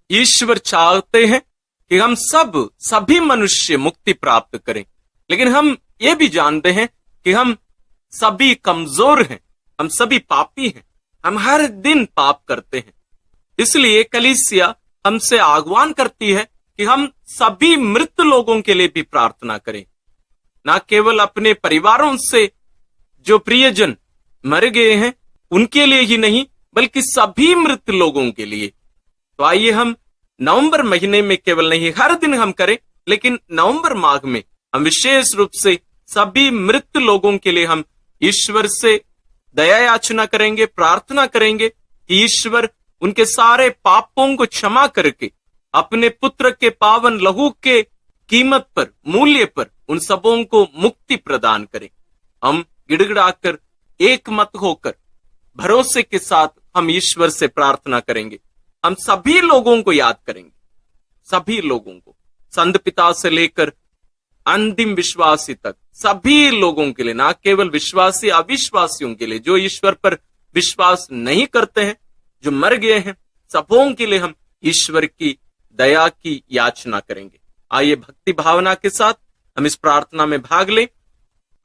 ईश्वर चाहते हैं कि हम सभी मनुष्य मुक्ति प्राप्त करें, लेकिन हम ये भी जानते हैं कि हम सभी कमजोर हैं, हम सभी पापी हैं, हम हर दिन पाप करते हैं। इसलिए कलीसिया हमसे आह्वान करती है कि हम सभी मृत लोगों के लिए भी प्रार्थना करें, ना केवल अपने परिवारों से जो प्रियजन मर गए हैं उनके लिए ही नहीं, बल्कि सभी मृत लोगों के लिए। तो आइए हम नवंबर महीने में केवल नहीं, हर दिन हम करें, लेकिन नवंबर माह में हम विशेष रूप से सभी मृत लोगों के लिए हम ईश्वर से दया याचना करेंगे, प्रार्थना करेंगे कि ईश्वर उनके सारे पापों को क्षमा करके अपने पुत्र के पावन लहू के कीमत पर, मूल्य पर उन सबों को मुक्ति प्रदान करें। हम गिड़गिड़ाकर एक मत होकर भरोसे के साथ हम ईश्वर से प्रार्थना करेंगे। हम सभी लोगों को याद करेंगे, सभी लोगों को, संत पिता से लेकर अंतिम विश्वासी तक, सभी लोगों के लिए, ना केवल विश्वासी अविश्वासियों के लिए, जो ईश्वर पर विश्वास नहीं करते हैं, जो मर गए हैं, सबों के लिए हम ईश्वर की दया की याचना करेंगे। आइए भक्ति भावना के साथ हम इस प्रार्थना में भाग लें।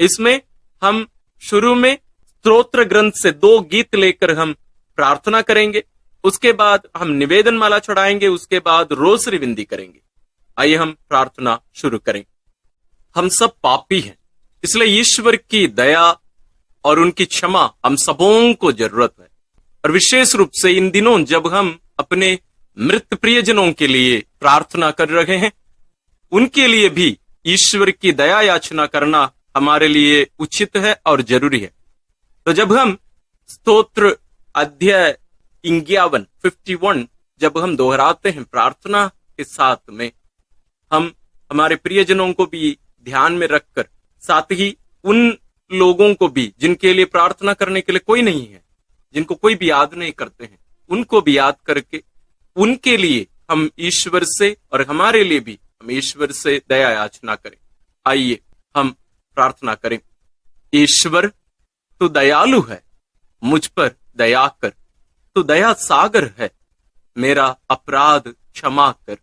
इसमें हम शुरू में स्तोत्र ग्रंथ से 2 गीत लेकर हम प्रार्थना करेंगे, उसके बाद हम निवेदन माला चढ़ाएंगे, उसके बाद रोसरी विनती करेंगे। आइए हम प्रार्थना शुरू करें। हम सब पापी हैं, इसलिए ईश्वर की दया और उनकी क्षमा हम सबों को जरूरत है। और विशेष रूप से इन दिनों जब हम अपने मृत प्रियजनों के लिए प्रार्थना कर रहे हैं, उनके लिए भी ईश्वर की दया याचना करना हमारे लिए उचित है और जरूरी है। तो जब हम स्तोत्र अध्याय 51 जब हम दोहराते हैं प्रार्थना के साथ में, हम हमारे प्रियजनों को भी ध्यान में रखकर, साथ ही उन लोगों को भी जिनके लिए प्रार्थना करने के लिए कोई नहीं है, जिनको कोई भी याद नहीं करते हैं, उनको भी याद करके उनके लिए हम ईश्वर से और हमारे लिए भी हम ईश्वर से दया याचना करें। आइए हम प्रार्थना करें। ईश्वर तू दयालु है, मुझ पर दया कर, तू दया सागर है, मेरा अपराध क्षमा कर,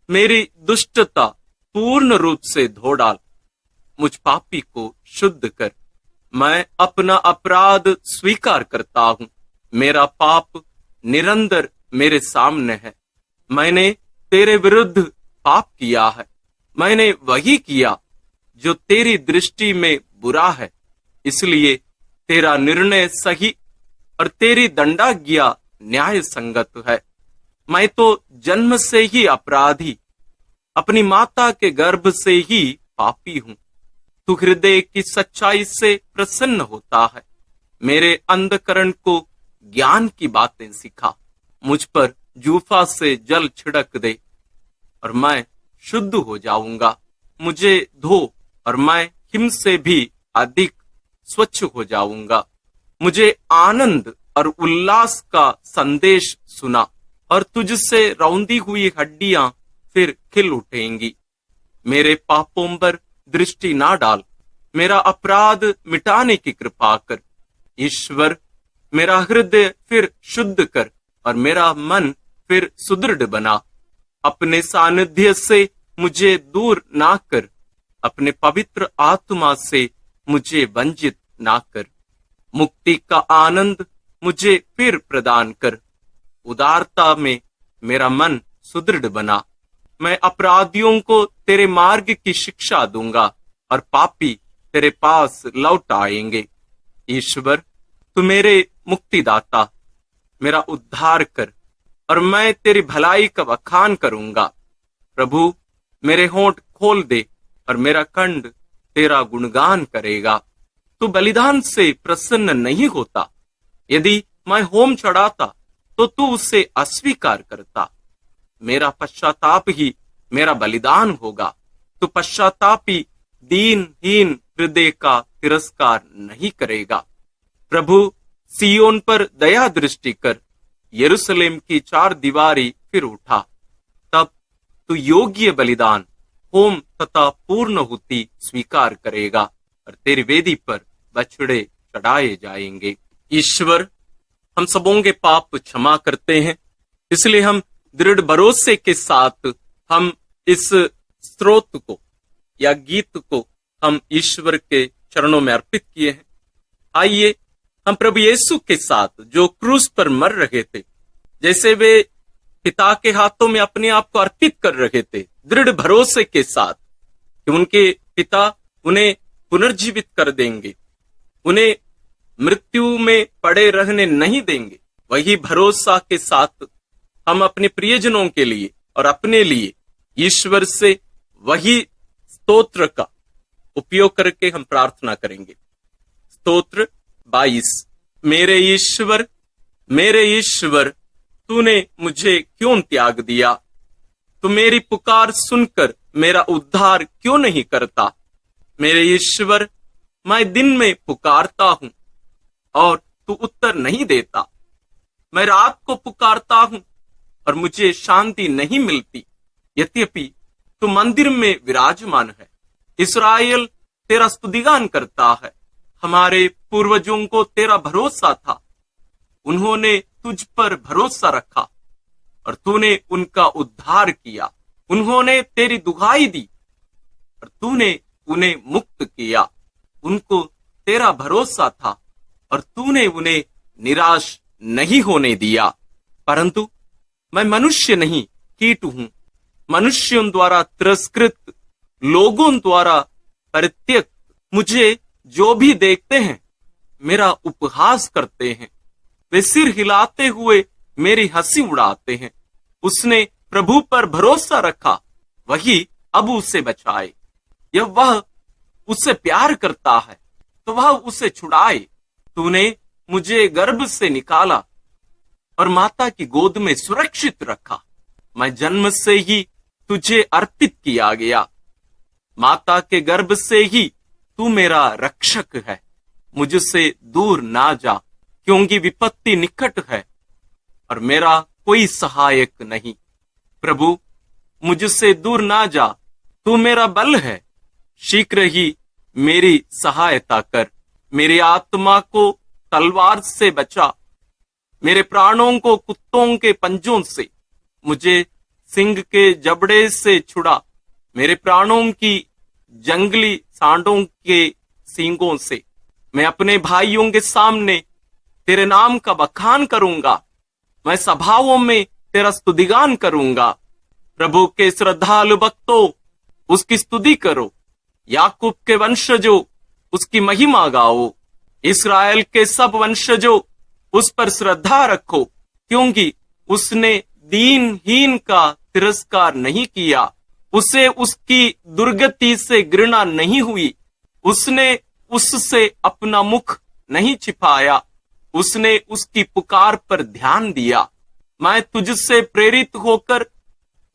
मेरी दुष्टता पूर्ण रूप से धो डाल, मुझ पापी को शुद्ध कर। मैं अपना अपराध स्वीकार करता हूं, मेरा पाप निरंतर मेरे सामने है। मैंने तेरे विरुद्ध पाप किया है, मैंने वही किया जो तेरी दृष्टि में बुरा है, इसलिए तेरा निर्णय सही और तेरी दंडाज्ञा न्याय संगत है। मैं तो जन्म से ही अपराधी, अपनी माता के गर्भ से ही पापी हूं। तू हृदय की सच्चाई से प्रसन्न होता है, मेरे अंधकरण को ज्ञान की बातें सिखा, मुझ पर जूफा से जल छिड़क दे और मैं शुद्ध हो जाऊंगा। मुझे धो और मैं हिम से भी अधिक स्वच्छ हो जाऊंगा। मुझे आनंद और उल्लास का संदेश सुना और तुझसे रौंदी हुई हड्डियां फिर खिल उठेंगी। मेरे पापों पर दृष्टि ना डाल, मेरा अपराध मिटाने की कृपा कर। ईश्वर मेरा हृदय फिर शुद्ध कर और मेरा मन फिर सुदृढ़ बना। अपने सानिध्य से मुझे दूर ना कर, अपने पवित्र आत्मा से मुझे वंचित ना कर। मुक्ति का आनंद मुझे फिर प्रदान कर, उदारता में मेरा मन सुदृढ़ बना। मैं अपराधियों को तेरे मार्ग की शिक्षा दूंगा और पापी तेरे पास लौट आएंगे। ईश्वर तू मेरे मुक्तिदाता, मेरा उद्धार कर और मैं तेरी भलाई का बखान करूंगा। प्रभु मेरे होंठ खोल दे और मेरा कंठ तेरा गुणगान करेगा। तू बलिदान से प्रसन्न नहीं होता, यदि मैं होम चढ़ाता तो तू उसे अस्वीकार करता। मेरा पश्चाताप ही मेरा बलिदान होगा। तू पश्चातापी दीनहीन हृदय का तिरस्कार नहीं करेगा। प्रभु सियोन पर दया दृष्टि कर, यरूशलेम की 4 दीवारी फिर उठा। तब तू योग्य बलिदान, होम तथा पूर्णहुति स्वीकार करेगा और तेरी वेदी पर बछड़े चढ़ाए जाएंगे। ईश्वर हम सबों के पाप क्षमा करते हैं, इसलिए हम दृढ़ भरोसे के साथ हम इस स्रोत को या गीत को हम ईश्वर के चरणों में अर्पित किए हैं। आइए हम प्रभु यीशु के साथ जो क्रूस पर मर रहे थे, जैसे वे पिता के हाथों में अपने आप को अर्पित कर रहे थे, दृढ़ भरोसे के साथ कि उनके पिता उन्हें पुनर्जीवित कर देंगे, उन्हें मृत्यु में पड़े रहने नहीं देंगे, वही भरोसा के साथ हम अपने प्रियजनों के लिए और अपने लिए ईश्वर से वही स्तोत्र का उपयोग करके हम प्रार्थना करेंगे। स्तोत्र 22। मेरे ईश्वर, तूने मुझे क्यों त्याग दिया? तू मेरी पुकार सुनकर मेरा उद्धार क्यों नहीं करता? मेरे ईश्वर, मैं दिन में पुकारता हूं और तू उत्तर नहीं देता। मैं रात को पुकारता हूं और मुझे शांति नहीं मिलती। यद्यपि तू मंदिर में विराजमान है, इस्राएल तेरा स्तुतिगान करता है। हमारे पूर्वजों को तेरा भरोसा था, उन्होंने तुझ पर भरोसा रखा और तूने उनका उद्धार किया। उन्होंने तेरी दुहाई दी और तूने उन्हें मुक्त किया। उनको तेरा भरोसा था और तूने उन्हें निराश नहीं होने दिया। परंतु मैं मनुष्य नहीं, कीट हूं, मनुष्यों द्वारा तिरस्कृत, लोगों द्वारा परित्यक्त। मुझे जो भी देखते हैं मेरा उपहास करते हैं, वे सिर हिलाते हुए मेरी हंसी उड़ाते हैं। उसने प्रभु पर भरोसा रखा, वही अब उसे बचाए। यह वह उससे प्यार करता है तो वह उसे छुड़ाए। तूने मुझे गर्भ से निकाला और माता की गोद में सुरक्षित रखा। मैं जन्म से ही तुझे अर्पित किया गया। माता के गर्भ से ही तू मेरा रक्षक है। मुझसे दूर ना जा, क्योंकि विपत्ति निकट है और मेरा कोई सहायक नहीं। प्रभु, मुझसे दूर ना जा, तू मेरा बल है। शीघ्र ही मेरी सहायता कर। मेरी आत्मा को तलवार से बचा, मेरे प्राणों को कुत्तों के पंजों से, मुझे सिंह के जबड़े से छुड़ा, मेरे प्राणों की जंगली सांडों के सींगों से। मैं अपने भाइयों के सामने तेरे नाम का बखान करूंगा, मैं सभाओं में तेरा स्तुतिगान करूंगा। प्रभु के श्रद्धालु भक्तों, उसकी स्तुति करो। याकूब के वंशजों, उसकी महिमा गाओ। इस्राएल के सब वंशजों, उस पर श्रद्धा रखो, क्योंकि उसने दीनहीन का तिरस्कार नहीं किया। उसे उसकी दुर्गति से घृणा नहीं हुई। उसने उससे अपना मुख नहीं छिपाया। उसने उसकी पुकार पर ध्यान दिया। मैं तुझसे प्रेरित होकर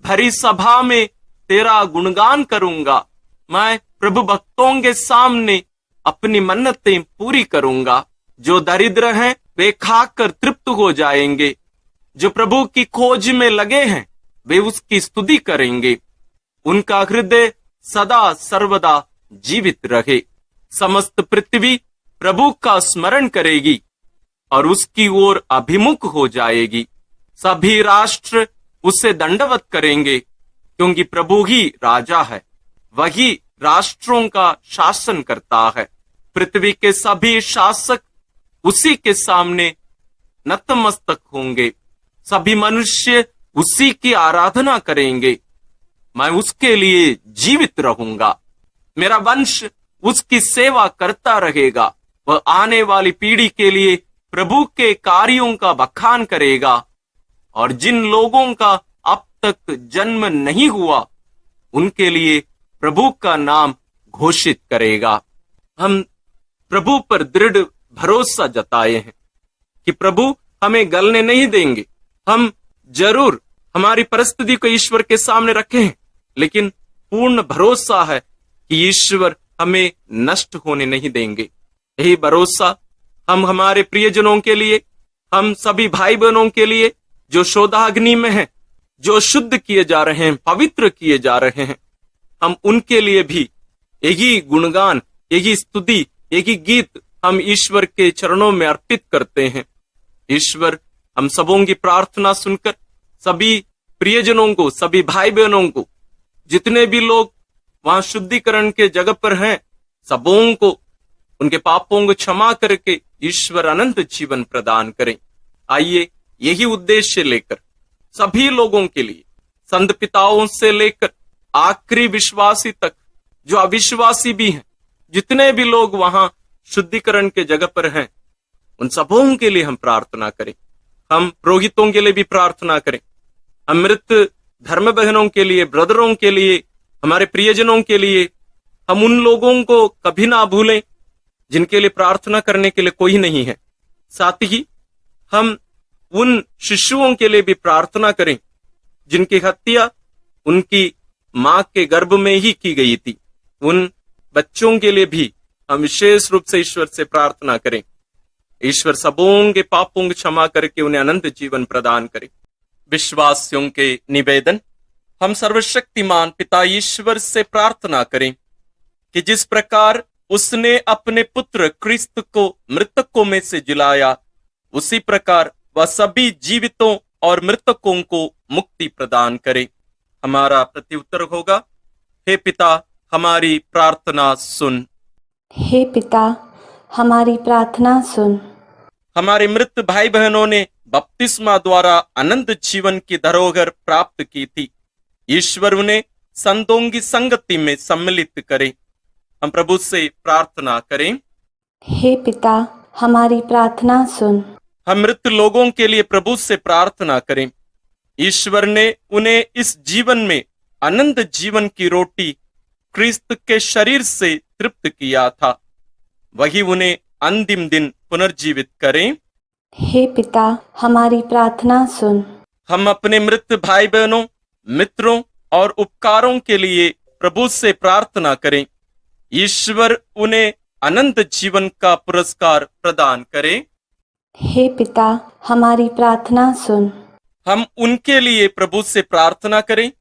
भरी सभा में तेरा गुणगान करूंगा। मैं प्रभु भक्तों के सामने अपनी मन्नतें पूरी करूंगा। जो दरिद्र हैं वे खाकर तृप्त हो जाएंगे। जो प्रभु की खोज में लगे हैं वे उसकी स्तुति करेंगे। उनका हृदय सदा सर्वदा जीवित रहे। समस्त पृथ्वी प्रभु का स्मरण करेगी और उसकी ओर अभिमुख हो जाएगी। सभी राष्ट्र उसे दंडवत करेंगे, क्योंकि प्रभु ही राजा है। वही राष्ट्रों का शासन करता है। पृथ्वी के सभी शासक उसी के सामने नतमस्तक होंगे। सभी मनुष्य उसी की आराधना करेंगे। मैं उसके लिए जीवित रहूंगा। मेरा वंश उसकी सेवा करता रहेगा। वह आने वाली पीढ़ी के लिए प्रभु के कार्यों का बखान करेगा और जिन लोगों का अब तक जन्म नहीं हुआ उनके लिए प्रभु का नाम घोषित करेगा। हम प्रभु पर दृढ़ भरोसा जताए हैं कि प्रभु हमें गलने नहीं देंगे। हम जरूर हमारी परिस्थिति को ईश्वर के सामने रखे हैं, लेकिन पूर्ण भरोसा है कि ईश्वर हमें नष्ट होने नहीं देंगे। यही भरोसा हम हमारे प्रियजनों के लिए, हम सभी भाई बहनों के लिए जो शोधाग्नि में हैं, जो शुद्ध किए जा रहे हैं, पवित्र किए जा रहे हैं, हम उनके लिए भी यही गुणगान, यही स्तुति, यही गीत हम ईश्वर के चरणों में अर्पित करते हैं। ईश्वर हम सबों की प्रार्थना सुनकर सभी प्रियजनों को, सभी भाई बहनों को, जितने भी लोग वहां शुद्धिकरण के जगह पर हैं, सबों को उनके पापों को क्षमा करके ईश्वर अनंत जीवन प्रदान करें। आइए यही उद्देश्य लेकर सभी लोगों के लिए, संत पिताओं से लेकर आखिरी विश्वासी तक, जो अविश्वासी भी हैं, जितने भी लोग वहां शुद्धिकरण के जगह पर हैं, उन सबों के लिए हम प्रार्थना करें। हम पुरोहितों के लिए भी प्रार्थना करें, हम मृत धर्म बहनों के लिए, ब्रदरों के लिए, हमारे प्रियजनों के लिए, हम उन लोगों को कभी ना भूलें जिनके लिए प्रार्थना करने के लिए कोई नहीं है। साथ ही हम उन शिशुओं के लिए भी प्रार्थना करें जिनकी हत्या उनकी मां के गर्भ में ही की गई थी। उन बच्चों के लिए भी हम विशेष रूप से ईश्वर से प्रार्थना करें। ईश्वर सबों के पापों को क्षमा करके उन्हें अनंत जीवन प्रदान करे। विश्वासियों के निवेदन। हम सर्वशक्तिमान पिता ईश्वर से प्रार्थना करें कि जिस प्रकार उसने अपने पुत्र क्रिस्त को मृतकों में से जिलाया, उसी प्रकार वह सभी जीवितों और मृतकों को मुक्ति प्रदान करे। हमारा प्रत्युत्तर होगा, हे पिता हमारी प्रार्थना सुन। हे पिता हमारी प्रार्थना सुन। हमारे मृत भाई बहनों ने बपतिस्मा द्वारा अनंत जीवन की धरोहर प्राप्त की थी। ईश्वर उन्हें संतों की संगति में सम्मिलित करे। हम प्रभु से प्रार्थना करें, हे पिता हमारी प्रार्थना सुन। हम मृत लोगों के लिए प्रभु से प्रार्थना करें। ईश्वर ने उन्हें इस जीवन में अनंत जीवन की रोटी क्रिस्त के शरीर से तृप्त किया था, वही उन्हें अंतिम दिन पुनर्जीवित करें। हे पिता हमारी प्रार्थना सुन। हम अपने मृत भाई बहनों, मित्रों और उपकारों के लिए प्रभु से प्रार्थना करें। ईश्वर उन्हें अनंत जीवन का पुरस्कार प्रदान करे। हे पिता हमारी प्रार्थना सुन। हम उनके लिए प्रभु से प्रार्थना करें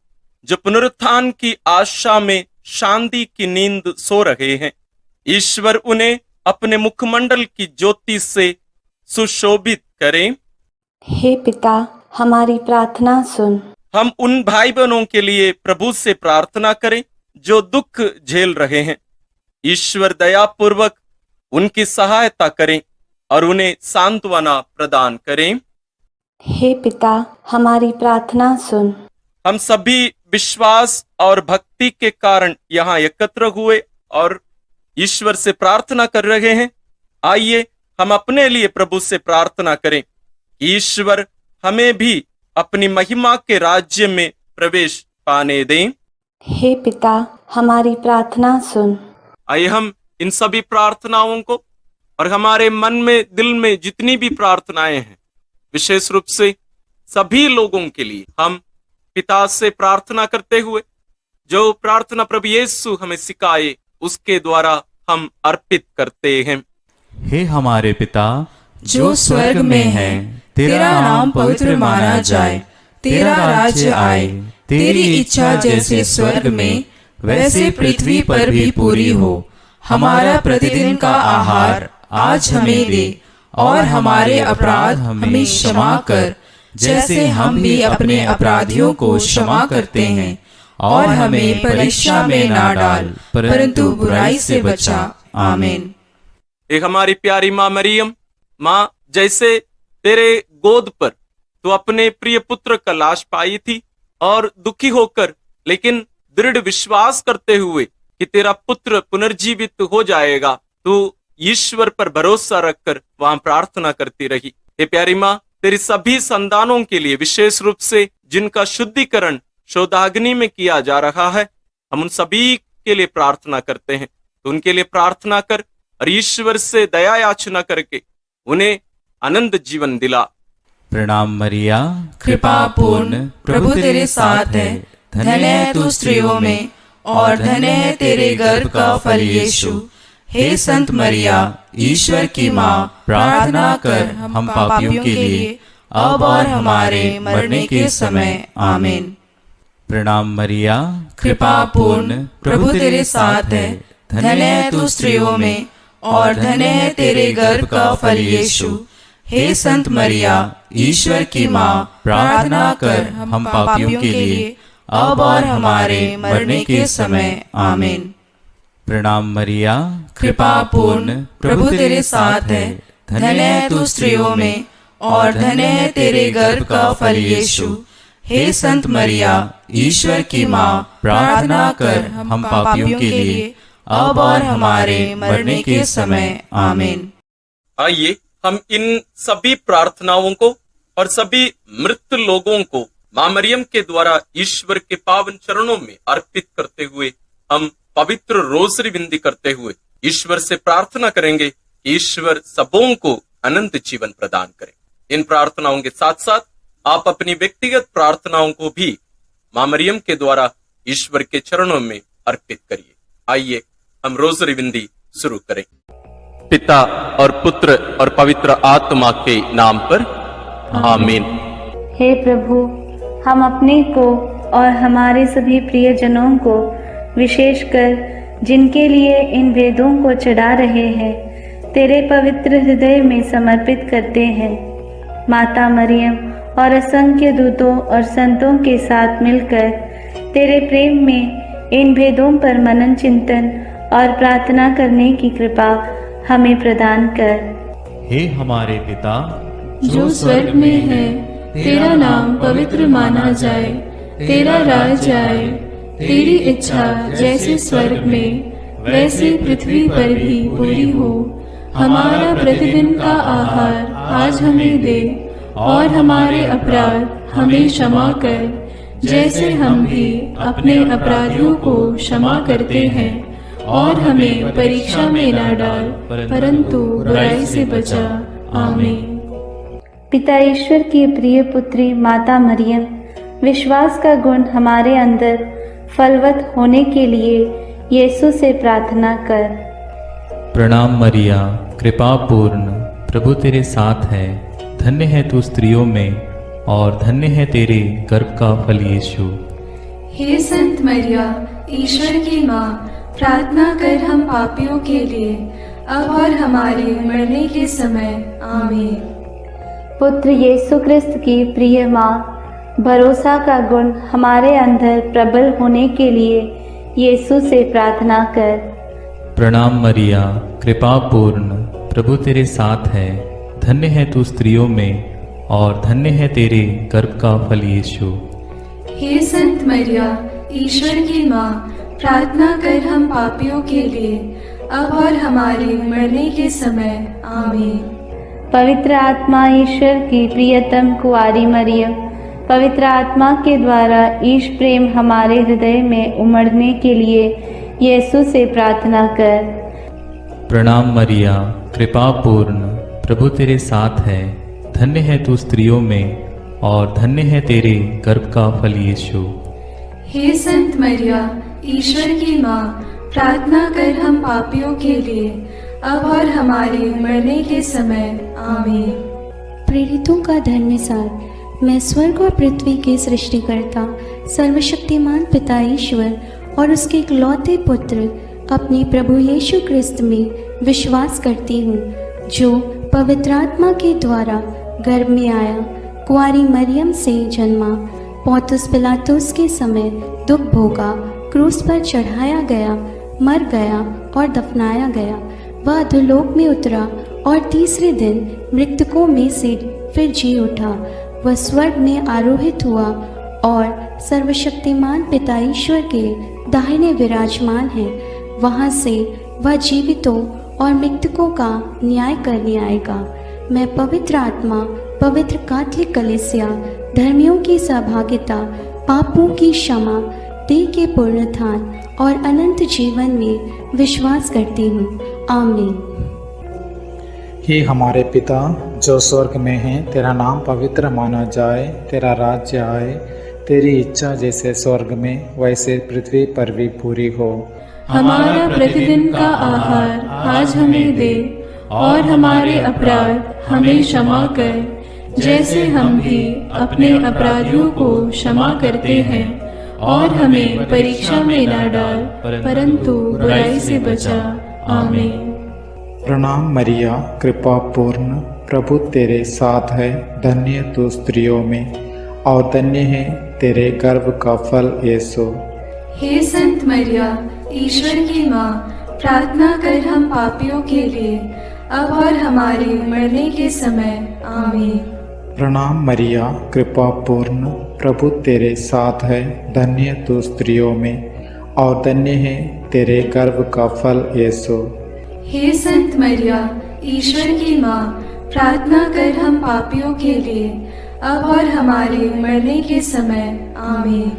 जो पुनरुत्थान की आशा में शांति की नींद सो रहे हैं। ईश्वर उन्हें अपने मुखमंडल की ज्योति से सुशोभित करें। हे पिता हमारी प्रार्थना सुन। हम उन भाई बहनों के लिए प्रभु से प्रार्थना करें जो दुख झेल रहे हैं। ईश्वर दयापूर्वक उनकी सहायता करें और उन्हें सांत्वना प्रदान करें। हे पिता हमारी प्रार्थना सुन। हम सभी विश्वास और भक्ति के कारण यहाँ एकत्र हुए और ईश्वर से प्रार्थना कर रहे हैं। आइए हम अपने लिए प्रभु से प्रार्थना करें, ईश्वर हमें भी अपनी महिमा के राज्य में प्रवेश पाने दें। हे पिता हमारी प्रार्थना सुन। आइए हम इन सभी प्रार्थनाओं को और हमारे मन में, दिल में जितनी भी प्रार्थनाएं हैं, विशेष रूप से सभी लोगों के लिए हम पिता से प्रार्थना करते हुए जो प्रार्थना प्रभु यीशु हमें सिखाए उसके द्वारा हम अर्पित करते हैं। हे हमारे पिता जो स्वर्ग में है, तेरा नाम पवित्र माना जाए, तेरा राज्य आए, तेरी इच्छा जैसे स्वर्ग में वैसे पृथ्वी पर भी पूरी हो। हमारा प्रतिदिन का आहार आज हमें दे और हमारे अपराध हमें क्षमा कर, जैसे हम भी अपने अपराधियों को क्षमा करते हैं, और हमें परीक्षा में ना डाल परंतु बुराई से बचा। आमीन। एक हमारी प्यारी माँ मरियम, माँ जैसे तेरे गोद पर तू अपने प्रिय पुत्र का लाश पाई थी और दुखी होकर लेकिन दृढ़ विश्वास करते हुए कि तेरा पुत्र पुनर्जीवित हो जाएगा, तू ईश्वर पर भरोसा रखकर वहां प्रार्थना करती रही। हे प्यारी माँ, तेरी सभी संतानों के लिए, विशेष रूप से जिनका शुद्धिकरण शोधाग्नि में किया जा रहा है, हम उन सभी के लिए प्रार्थना करते हैं। तो उनके लिए प्रार्थना कर और ईश्वर से दया याचना करके उन्हें अनंत जीवन दिला। प्रणाम मरिया, कृपा पूर्ण प्रभु तेरे साथ है, धन्य है तू स्त्रियों में और धन्य है तेरे गर्भ का फल यीशु। हे संत मरिया, ईश्वर की माँ, प्रार्थना कर हम पापियों के लिए अब और हमारे मरने के समय। आमीन। प्रणाम मरिया, कृपा पूर्ण प्रभु तेरे साथ है, धन्य है तू स्त्रियों में और धन्य है तेरे गर्भ का फल यीशु। हे संत मरिया, ईश्वर की माँ, प्रार्थना कर हम पापियों के लिए अब और हमारे मरने के समय। आमीन। प्रणाम मरिया, कृपा पूर्ण, प्रभु तेरे साथ है, धन्य है तू स्त्रियों में और धन्य है तेरे गर्भ का फल यीशु। हे संत मरिया, ईश्वर की माँ, प्रार्थना कर हम पापियों के लिए अब और हमारे मरने के समय। आमीन। आइए हम इन सभी प्रार्थनाओं को और सभी मृत लोगों को मां मरियम के द्वारा ईश्वर के पावन चरणों में अर्पित करते हुए हम पवित्र रोजरी विनती करते हुए ईश्वर से प्रार्थना करेंगे कि ईश्वर सबों को अनंत जीवन प्रदान करें। इन प्रार्थनाओं के साथ साथ आप अपनी व्यक्तिगत प्रार्थनाओं को भी मां मरियम के द्वारा ईश्वर के चरणों में अर्पित करिए। आइए हम रोजरी विनती शुरू करें। पिता और पुत्र और पवित्र आत्मा के नाम पर आमीन। हे प्रभु, हम अपने को और हमारे सभी प्रियजनों को, विशेषकर जिनके लिए इन वेदों को चढ़ा रहे हैं, तेरे पवित्र हृदय में समर्पित करते हैं। माता मरियम और असंख्य दूतों और संतों के साथ मिलकर तेरे प्रेम में इन भेदों पर मनन चिंतन और प्रार्थना करने की कृपा हमें प्रदान कर। हे हमारे पिता जो स्वर्ग में है, तेरा नाम पवित्र माना जाए, तेरा राज्य आए, तेरी इच्छा जैसे स्वर्ग में वैसे पृथ्वी पर भी पूरी हो। हमारा प्रतिदिन का आहार आज हमें दे और हमारे अपराध हमें क्षमा कर, जैसे हम भी अपने अपराधियों को क्षमा करते हैं, और हमें परीक्षा में न डाल, परंतु बुराई से बचा। आमीन। पिता ईश्वर की प्रिय पुत्री माता मरियम, विश्वास का गुण हमारे अंदर फलवत होने के लिए यीशु से प्रार्थना कर। प्रणाम मरिया, कृपा पूर्ण, प्रभु तेरे साथ है, धन्य है तू स्त्रियों में और धन्य है तेरे गर्भ का फल यीशु। हे संत मरिया, ईश्वर की माँ, प्रार्थना कर हम पापियों के लिए अब और हमारे मरने के समय। आमीन। पुत्र यीशु क्रिस्त की प्रिय माँ, भरोसा का गुण हमारे अंदर प्रबल होने के लिए यीशु से प्रार्थना कर। प्रणाम मरिया, कृपा पूर्ण, प्रभु तेरे साथ है, धन्य है तू स्त्रियों में और धन्य है तेरे गर्भ का फल यीशु। हे संत मरिया, ईश्वर की माँ, प्रार्थना कर हम पापियों के लिए अब और हमारे मरने के समय। आमीन। पवित्र आत्मा ईश्वर की प्रियतम कुंवारी मरियम, पवित्र आत्मा के द्वारा ईश प्रेम हमारे हृदय में उमड़ने के लिए यीशु से प्रार्थना कर। प्रणाम मरिया, कृपा पूर्ण, प्रभु तेरे साथ है, धन्य है तू स्त्रियों में और धन्य है तेरे गर्भ का फल यीशु। हे संत मरिया, ईश्वर की माँ, प्रार्थना कर हम पापियों के लिए अब और हमारे मरने के समय। आमीन। प्रेरितों का धन्य सार। मैं स्वर्ग और पृथ्वी के सृष्टिकर्ता सर्वशक्तिमान पिता ईश्वर और उसके इकलौते पुत्र अपने प्रभु यीशु क्रिस्त में विश्वास करती हूँ, जो पवित्र आत्मा के द्वारा गर्भ में आया, कुंवारी मरियम से जन्मा, पौंतुस पिलातुस के समय दुख भोगा, क्रूस पर चढ़ाया गया, मर गया और दफनाया गया। वह अधोलोक में उतरा और तीसरे दिन मृतकों में से फिर जी उठा। वह स्वर्ग में आरोहित हुआ और सर्वशक्तिमान पिता ईश्वर के दाहिने विराजमान है। वहाँ से वह जीवितों और मृतकों का न्याय करने आएगा। मैं पवित्र आत्मा, पवित्र कैथोलिक कलीसिया, धर्मियों की सहभागिता, पापों की क्षमा, देह के पुनरुत्थान और अनंत जीवन में विश्वास करती हूँ। आमीन। हे हमारे पिता जो स्वर्ग में है, तेरा नाम पवित्र माना जाए, तेरा राज्य आए, तेरी इच्छा जैसे स्वर्ग में वैसे पृथ्वी पर भी पूरी हो। हमारा प्रतिदिन का आहार आज हमें दे और हमारे अपराध हमें क्षमा कर, जैसे हम भी अपने अपराधियों को क्षमा करते हैं, और हमें परीक्षा में न डाल, परंतु बुराई से बचा। आमीन। प्रणाम मरिया, कृपा पूर्ण, प्रभु तेरे साथ है, धन्य तू स्त्रियों में और धन्य है तेरे गर्भ का फल यीशु। हे संत मरिया, ईश्वर की माँ, प्रार्थना कर हम पापियों के लिए, अब और हमारे मरने के समय। आमीन। प्रणाम मरिया, कृपा पूर्ण, प्रभु तेरे साथ है, धन्य तू स्त्रियों में और धन्य है तेरे गर्भ का फल यीशु। हे संत मरिया, ईश्वर की माँ, प्रार्थना कर हम पापियों के लिए, अब और हमारे मरने के समय। आमीन।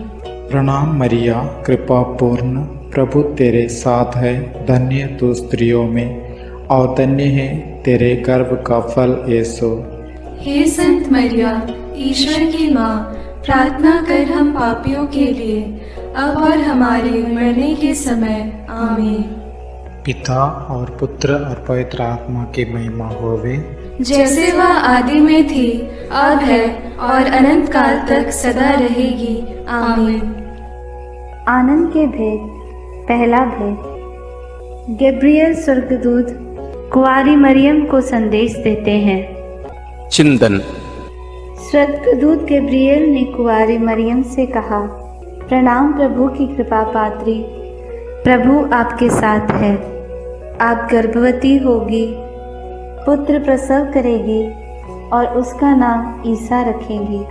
प्रणाम मरिया, कृपा पूर्ण, प्रभु तेरे साथ है, धन्य तू स्त्रियों में और धन्य है तेरे गर्भ का फल यीशु। हे संत मरिया, ईश्वर की माँ, प्रार्थना कर हम पापियों के लिए, अब और हमारे मरने के समय। आमीन। पिता और पुत्र और पवित्र आत्मा की महिमा होवे, जैसे वह आदि में थी, अब है और अनंत काल तक सदा रहेगी। आमीन। आनंद के भेद। पहला भेद। गैब्रियल स्वर्गदूत कुंवारी मरियम को संदेश देते हैं। चिंतन। स्वर्गदूत गैब्रियल ने कुंवारी मरियम से कहा, प्रणाम प्रभु की कृपा पात्री, प्रभु आपके साथ है। आप गर्भवती होगी, पुत्र प्रसव करेगी और उसका नाम ईसा रखेंगी।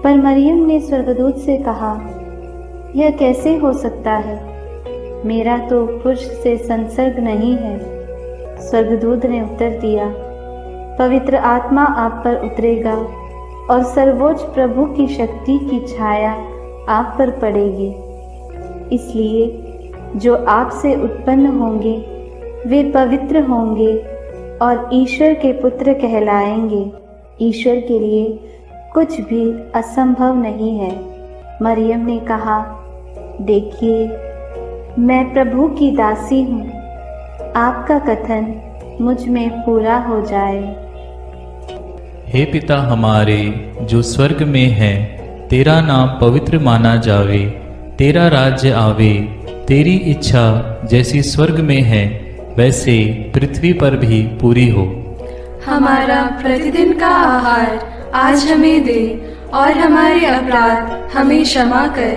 पर मरियम ने स्वर्गदूत से कहा, यह कैसे हो सकता है? मेरा तो पुरुष से संसर्ग नहीं है। स्वर्गदूत ने उत्तर दिया, पवित्र आत्मा आप पर उतरेगा और सर्वोच्च प्रभु की शक्ति की छाया आप पर पड़ेगी। इसलिए जो आपसे उत्पन्न होंगे वे पवित्र होंगे और ईश्वर के पुत्र कहलाएंगे। ईश्वर के लिए कुछ भी असंभव नहीं है। मरियम ने कहा, देखिए, मैं प्रभु की दासी हूँ, आपका कथन मुझ में पूरा हो जाए। हे पिता हमारे जो स्वर्ग में है, तेरा नाम पवित्र माना जावे, तेरा राज्य आवे, तेरी इच्छा जैसी स्वर्ग में है वैसे पृथ्वी पर भी पूरी हो। हमारा प्रतिदिन का आहार आज हमें दे और हमारे अपराध हमें क्षमा कर,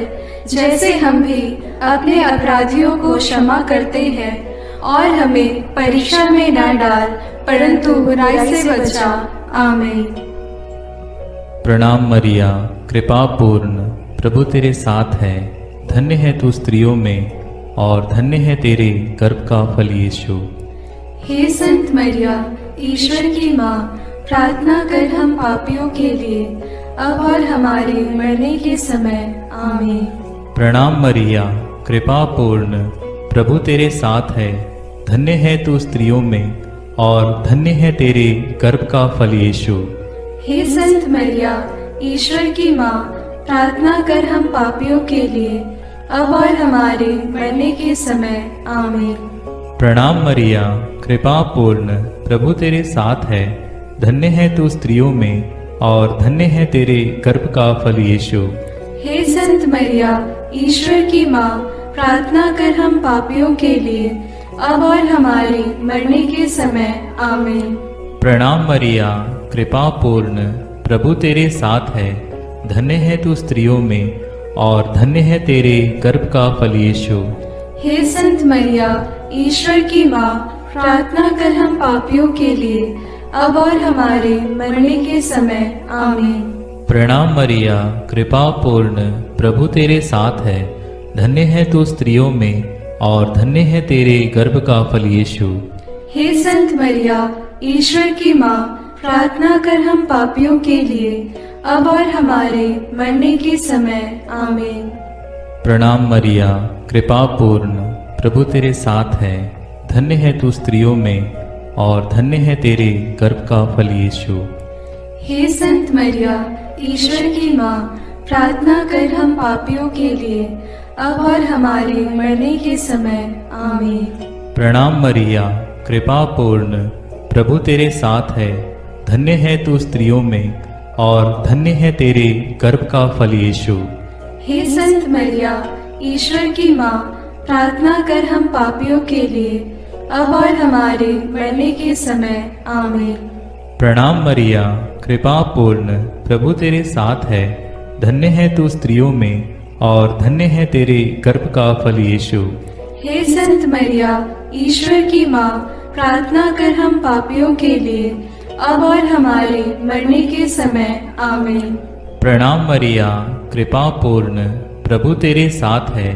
जैसे हम भी अपने अपराधियों को क्षमा करते हैं, और हमें परीक्षा में न डाल, परंतु बुराई से बचा। आमीन। प्रणाम मरिया, कृपा पूर्ण, प्रभु तेरे साथ है, धन्य है तू स्त्रियों में और धन्य है तेरे गर्भ का फल यीशु। हे संत मरिया, ईश्वर की माँ, प्रार्थना कर हम पापियों के लिए, अब और हमारे मरने के समय। आमीन। प्रणाम मरिया, कृपा पूर्ण, प्रभु तेरे साथ है, धन्य है तू स्त्रियों में और धन्य है तेरे गर्भ का फल यीशु। हे संत मरिया, ईश्वर की माँ, प्रार्थना कर हम पापियों के लिए, अब और हमारे मरने के समय। आमीन। प्रणाम मरिया, कृपा पूर्ण, प्रभु तेरे साथ है, धन्य है तू स्त्रियों में और धन्य है तेरे गर्भ का फल यीशु। हे संत मरिया, ईश्वर की माँ, प्रार्थना कर हम पापियों के लिए, अब और हमारे मरने के समय। आमीन। प्रणाम मरिया, कृपा पूर्ण, प्रभु तेरे साथ है, धन्य है तू स्त्रियों में और धन्य है तेरे गर्भ का फल यीशु। हे संत मरिया, ईश्वर की माँ, प्रार्थना कर हम पापियों के लिए, अब और हमारे मरने के समय। आमीन। प्रणाम मरिया, कृपा पूर्ण, प्रभु तेरे साथ है, धन्य है तू स्त्रियों में और धन्य है तेरे गर्भ का फल यीशु। हे संत मरिया, ईश्वर की माँ, प्रार्थना कर हम पापियों के लिए, अब और हमारे मरने के समय। आमीन। प्रणाम मरिया, कृपा पूर्ण, प्रभु तेरे साथ है, धन्य है तू स्त्रियों में और धन्य है तेरे गर्भ का फल यीशु। हे संत मरिया, ईश्वर की माँ, प्रार्थना कर हम पापियों के लिए, अब और हमारे मरने के समय। आमीन। प्रणाम मरिया, कृपा पूर्ण, प्रभु तेरे साथ है, धन्य है तू स्त्रियों में और धन्य है तेरे गर्भ का फल यीशु। हे संत मरिया, ईश्वर की माँ, प्रार्थना कर हम पापियों के लिए, अब और हमारे मरने के समय। आमीन। प्रणाम मरिया, कृपा पूर्ण, प्रभु तेरे साथ है। धन्य है तू स्त्रियों में और धन्य है तेरे गर्भ का फल यीशु। हे संत मरिया, ईश्वर की माँ, प्रार्थना कर हम पापियों के लिए, अब और हमारे मरने के समय। आमीन। प्रणाम मरिया, कृपा पूर्ण, प्रभु तेरे साथ है।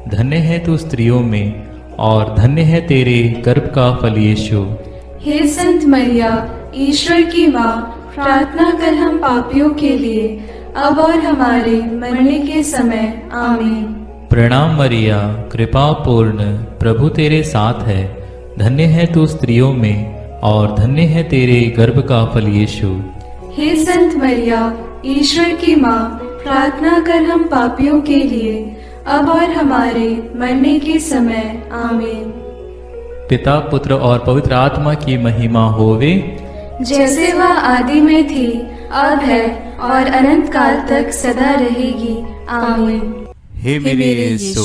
धन्य है तू स्त्रियों में और धन्य है तेरे गर्भ का फल यीशु। हे संत मरिया, ईश्वर की माँ, प्रार्थना कर हम पापियों के लिए, अब और हमारे मरने के समय। आमीन। प्रणाम मरिया, कृपा पूर्ण, प्रभु तेरे साथ है। धन्य है तू स्त्रियों में और धन्य है तेरे गर्भ का फल यीशु। हे संत मरिया, ईश्वर की माँ, प्रार्थना कर हम पापियों के लिए, अब और हमारे मरने के समय। आमीन। पिता, पुत्र और पवित्र आत्मा की महिमा होवे, जैसे वह आदि में थी, अब है और अनंत काल तक सदा रहेगी। आमीन। हे मेरे यीशु,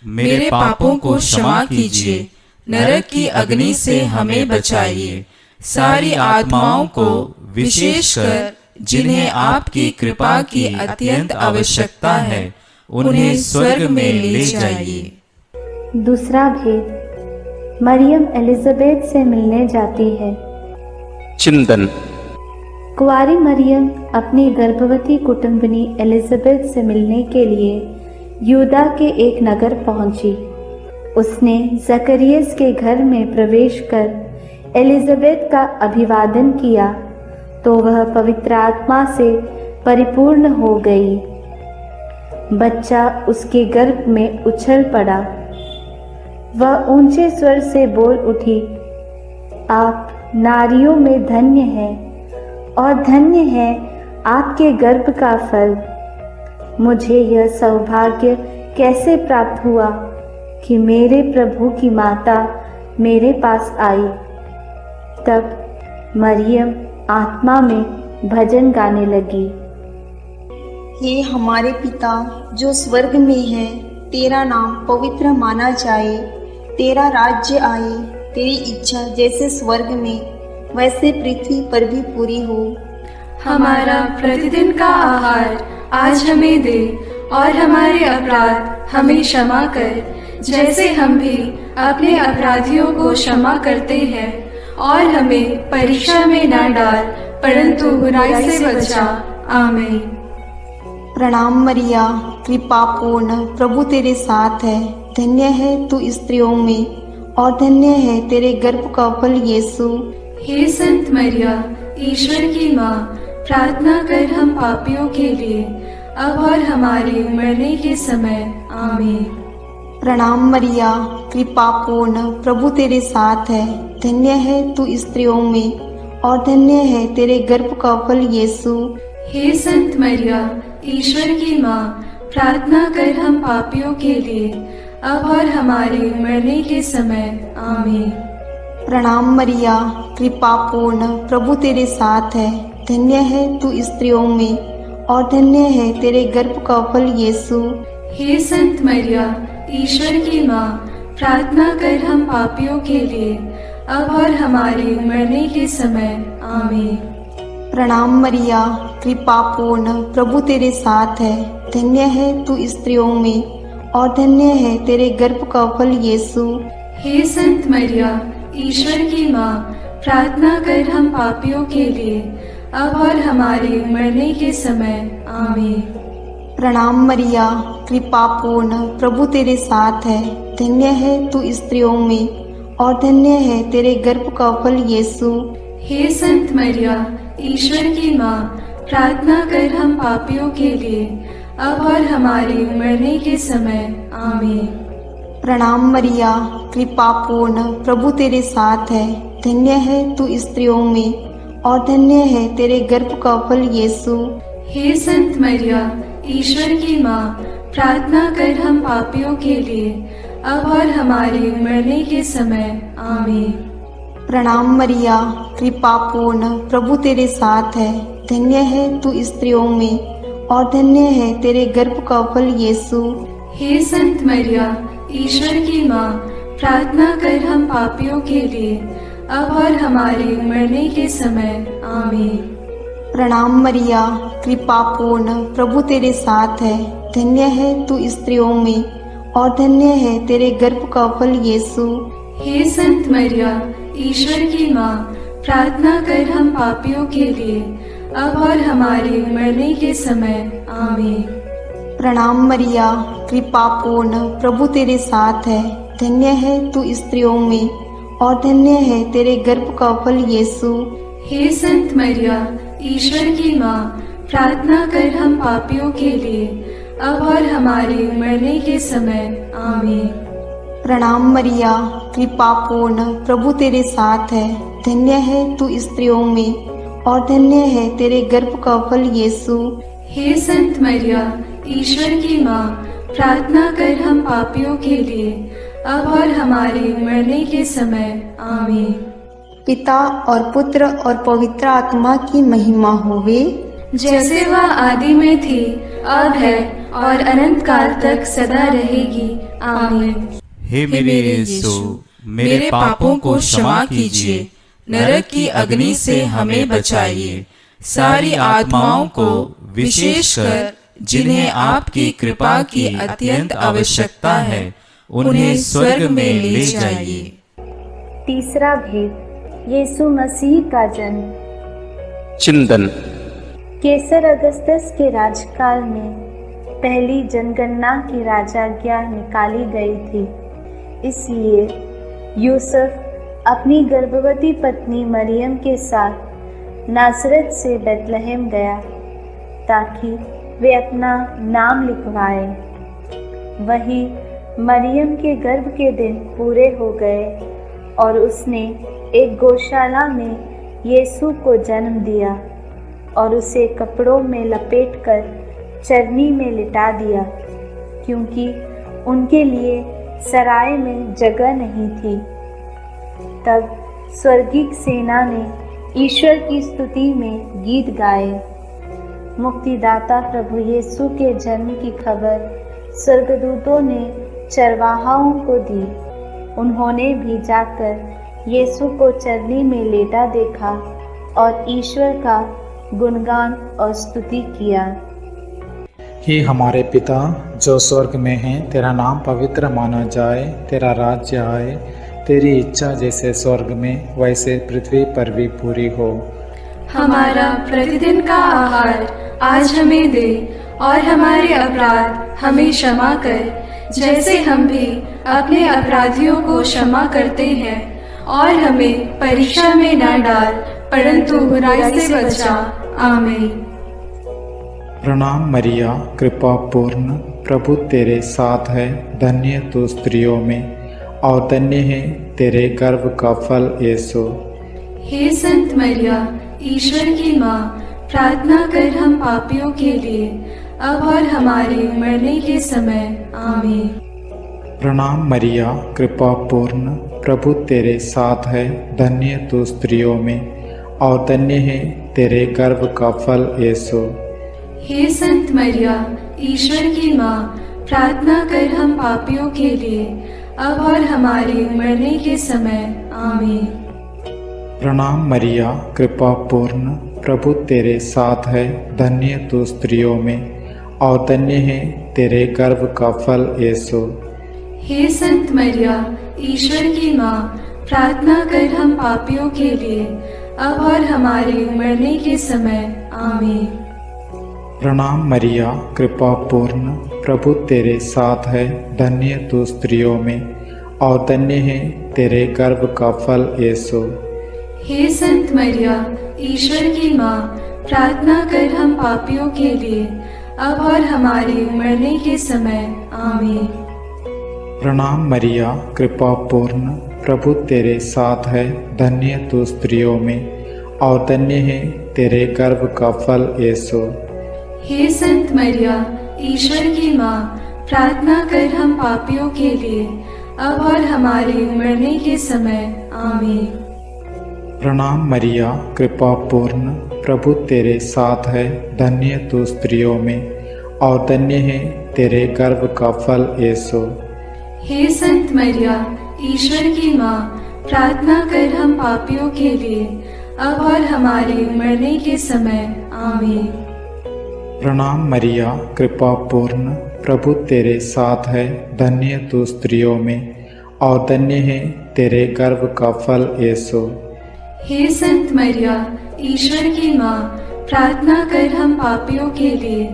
मेरे पापों को क्षमा कीजिए, नरक की अग्नि से हमें बचाइए, सारी आत्माओं को, विशेषकर जिन्हें आपकी कृपा की अत्यंत आवश्यकता है, उन्हें स्वर्ग में ले जाइए। दूसरा भेद, मरियम एलिजाबेथ से मिलने जाती है। चिंतन। कुंवारी मरियम अपनी गर्भवती कुटुंबनी एलिजाबेथ से मिलने के लिए यूदा के एक नगर पहुंची। उसने जकरियस के घर में प्रवेश कर एलिजाबेथ का अभिवादन किया तो वह पवित्र आत्मा से परिपूर्ण हो गई। बच्चा उसके गर्भ में उछल पड़ा। वह ऊंचे स्वर से बोल उठी, आप नारियों में धन्य हैं और धन्य है आपके गर्भ का फल। मुझे यह सौभाग्य कैसे प्राप्त हुआ कि मेरे प्रभु की माता मेरे पास आई। तब मरियम आत्मा में भजन गाने लगी। हे हमारे पिता जो स्वर्ग में है, तेरा नाम पवित्र माना जाए, तेरा राज्य आए, तेरी इच्छा जैसे स्वर्ग में वैसे पृथ्वी पर भी पूरी हो। हमारा प्रतिदिन का आहार आज हमें दे और हमारे अपराध हमें क्षमा कर, जैसे हम भी अपने अपराधियों को क्षमा करते हैं, और हमें परीक्षा में न डाल परंतु बुराई से बचा। आमीन। प्रणाम मरिया, कृपा पूर्ण, प्रभु तेरे साथ है। धन्य है तू स्त्रियों में और धन्य है तेरे गर्भ का फल यीशु। हे संत मरिया, ईश्वर की माँ, प्रार्थना कर हम पापियों के लिए, अब और हमारे मरने के समय। आमीन। प्रणाम मरिया, कृपा पूर्ण, प्रभु तेरे साथ है। धन्य है तू स्त्रियों में और धन्य है तेरे गर्भ का फल यीशु। हे संत मरिया, ईश्वर की माँ, प्रार्थना कर हम पापियों के लिए, अब और हमारे मरने के समय। आमीन। प्रणाम मरिया, कृपा पूर्ण, प्रभु तेरे साथ है। धन्य है तू स्त्रियों में और धन्य है तेरे गर्भ का फल यीशु। हे संत मरिया, ईश्वर की माँ, प्रार्थना कर हम पापियों के लिए, अब और हमारे मरने के समय। आमीन। प्रणाम मरिया, कृपा पूर्ण, प्रभु तेरे साथ है। धन्य है तू स्त्रियों में और धन्य है तेरे गर्भ का फल यीशु। हे संत मरिया, ईश्वर की माँ, प्रार्थना कर हम पापियों के लिए, अब और हमारे मरने के समय। आमीन। प्रणाम मरिया, कृपा पूर्ण, प्रभु तेरे साथ है। धन्य है तू स्त्रियों में और धन्य है तेरे गर्भ का फल यीशु। हे संत मरिया, ईश्वर की माँ, प्रार्थना कर हम पापियों के लिए, अब और हमारे मरने के समय। आमीन। प्रणाम मरिया, कृपा पूर्ण, प्रभु तेरे साथ है। धन्य है तू स्त्रियों में और धन्य है तेरे गर्भ का फल यीशु। हे संत मरिया, ईश्वर की माँ, प्रार्थना कर हम पापियों के लिए, अब और हमारे मरने के समय। आमीन। प्रणाम मरिया, कृपा पूर्ण, प्रभु तेरे साथ है। धन्य है तू स्त्रियों में और धन्य है तेरे गर्भ का फल यीशु। हे संत मरिया, ईश्वर की माँ, प्रार्थना कर हम पापियों के लिए, अब और हमारे मरने के समय आमीन। प्रणाम मरिया, कृपा पूर्ण, प्रभु तेरे साथ है। धन्य है तू स्त्रियों में और धन्य है तेरे गर्भ का फल यीशु। हे संत मरिया, ईश्वर की माँ, प्रार्थना कर हम पापियों के लिए, अब और हमारे मरने के समय आमीन। प्रणाम मरिया, कृपा पूर्ण, प्रभु तेरे साथ है। धन्य है तू स्त्रियों में और धन्य है तेरे गर्भ का फल यीशु। हे संत मरिया, ईश्वर की माँ, प्रार्थना कर हम पापियों के लिए, अब और हमारे मरने के समय आमीन। प्रणाम मरिया, कृपा पूर्ण, प्रभु तेरे साथ है। धन्य है तू स्त्रियों में और धन्य है तेरे गर्भ का फल यीशु। हे संत मरिया, ईश्वर की माँ, प्रार्थना कर हम पापियों के लिए, अब और हमारे मरने के समय आमीन। पिता और पुत्र और पवित्र आत्मा की महिमा होवे, जैसे वह आदि में थी, अब है और अनंत काल तक सदा रहेगी आमीन। हे मेरे यीशु, मेरे पापों को क्षमा कीजिए, नरक की अग्नि से हमें बचाइए, सारी आत्माओं को विशेषकर जिन्हें आपकी कृपा की अत्यंत आवश्यकता है, उन्हें स्वर्ग में ले जाइए। तीसरा भेद, यीशु मसीह का जन्म। चिंतन। केसर अगस्तस के राजकाल में पहली जनगणना की राजाज्ञा निकाली गई थी। इसलिए यूसुफ अपनी गर्भवती पत्नी मरियम के साथ नासरत से बेतलहम गया ताकि वे अपना नाम लिखवाए। वहीं मरियम के गर्भ के दिन पूरे हो गए और उसने एक गौशाला में यीशु को जन्म दिया और उसे कपड़ों में लपेटकर चरनी में लिटा दिया, क्योंकि उनके लिए सराय में जगह नहीं थी। तब स्वर्गीय सेना ने ईश्वर की स्तुति में गीत गाए। मुक्तिदाता प्रभु यीशु के जन्म की खबर स्वर्गदूतों ने चरवाहाओं को दी। उन्होंने भी जाकर यीशु को चरनी में लेटा देखा और ईश्वर का गुणगान और स्तुति किया। हे हमारे पिता जो स्वर्ग में है, तेरा नाम पवित्र माना जाए, तेरा राज्य आए, तेरी इच्छा जैसे स्वर्ग में वैसे पृथ्वी पर भी पूरी हो। हमारा प्रतिदिन का आहार आज हमें दे और हमारे अपराध हमें क्षमा कर, जैसे हम भी अपने अपराधियों को क्षमा करते हैं, और हमें परीक्षा में न डाल परंतु बुराई से बचा आमीन। प्रणाम मरिया, कृपा पूर्ण, प्रभु तेरे साथ है। धन्य तू स्त्रियों में और धन्य है तेरे गर्भ का फल यीशु। हे संत मरिया, ईश्वर की माँ, प्रार्थना कर हम पापियों के लिए, अब और हमारे मरने के समय आमीन। प्रणाम मरिया, कृपा पूर्ण, प्रभु तेरे साथ है। धन्य तू स्त्रियों में और धन्य है तेरे गर्भ का फल यीशु। हे संत मरिया, ईश्वर की माँ, प्रार्थना कर हम पापियों के लिए, अब और हमारे मरने के समय आमीन। प्रणाम मरिया, कृपा पूर्ण, प्रभु तेरे साथ है। धन्य तू स्त्रियों में और धन्य है तेरे गर्भ का फल यीशु। हे संत मरिया, ईश्वर की माँ, प्रार्थना कर हम पापियों के लिए, अब और हमारे मरने के समय आमीन। प्रणाम मरिया, कृपा पूर्ण, प्रभु तेरे साथ है। धन्य तू स्त्रियों में और धन्य है तेरे गर्भ का फल यीशु। हे संत मरिया, ईश्वर की माँ, प्रार्थना कर हम पापियों के लिए, अब और हमारे मरने के समय आमीन। प्रणाम मरिया, कृपा पूर्ण, प्रभु तेरे साथ है। धन्य तू स्त्रियों में और धन्य है तेरे गर्भ का फल यीशु। हे संत मरिया, ईश्वर की माँ, प्रार्थना कर हम पापियों के लिए, अब और हमारे मरने के समय आमीन। प्रणाम मरिया, कृपा पूर्ण, प्रभु तेरे साथ है। धन्य तू स्त्रियों में और धन्य है तेरे गर्भ का फल यीशु। हे संत मरिया, ईश्वर की माँ, प्रार्थना कर हम पापियों के लिए, अब और हमारे मरने के समय। आमीन। प्रणाम मरिया, कृपा पूर्ण, प्रभु तेरे साथ है, धन्य तू स्त्रियों में और धन्य है तेरे गर्भ का फल यीशु। हे संत मरिया, ईश्वर की माँ, प्रार्थना कर हम पापियों के लिए,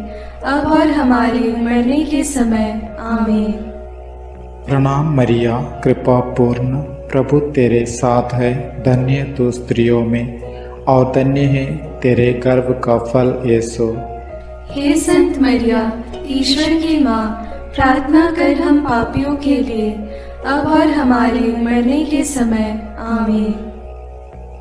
अब और हमारे मरने के समय। आमीन। प्रणाम मरिया, कृपा पूर्ण, प्रभु तेरे साथ है, धन्य तू स्त्रियों में और धन्य है तेरे गर्भ का फल यीशु। हे संत मरिया, ईश्वर की माँ, प्रार्थना कर हम पापियों के लिए, अब और हमारे मरने के समय। आमीन।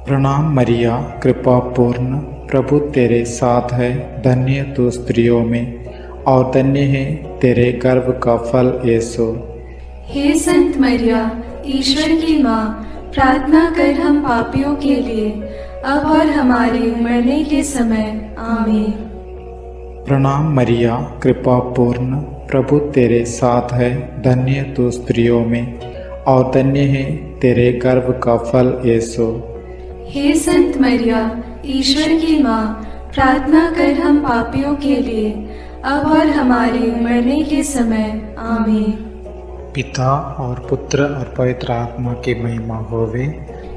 प्रणाम मरिया, कृपा पूर्ण, प्रभु तेरे साथ है, धन्य तू स्त्रियों में और धन्य है तेरे गर्भ का फल यीशु। हे संत मरिया, ईश्वर की माँ, प्रार्थना कर हम पापियों के लिए, अब और हमारे मरने के समय। आमीन। प्रणाम मरिया, कृपा पूर्ण, प्रभु तेरे साथ है, धन्य तू स्त्रियों में और धन्य है तेरे गर्भ का फल यीशु। हे संत मरिया, ईश्वर की माँ, प्रार्थना कर हम पापियों के लिए, अब और हमारे मरने के समय। आमीन। पिता और पुत्र और पवित्र आत्मा की महिमा होवे,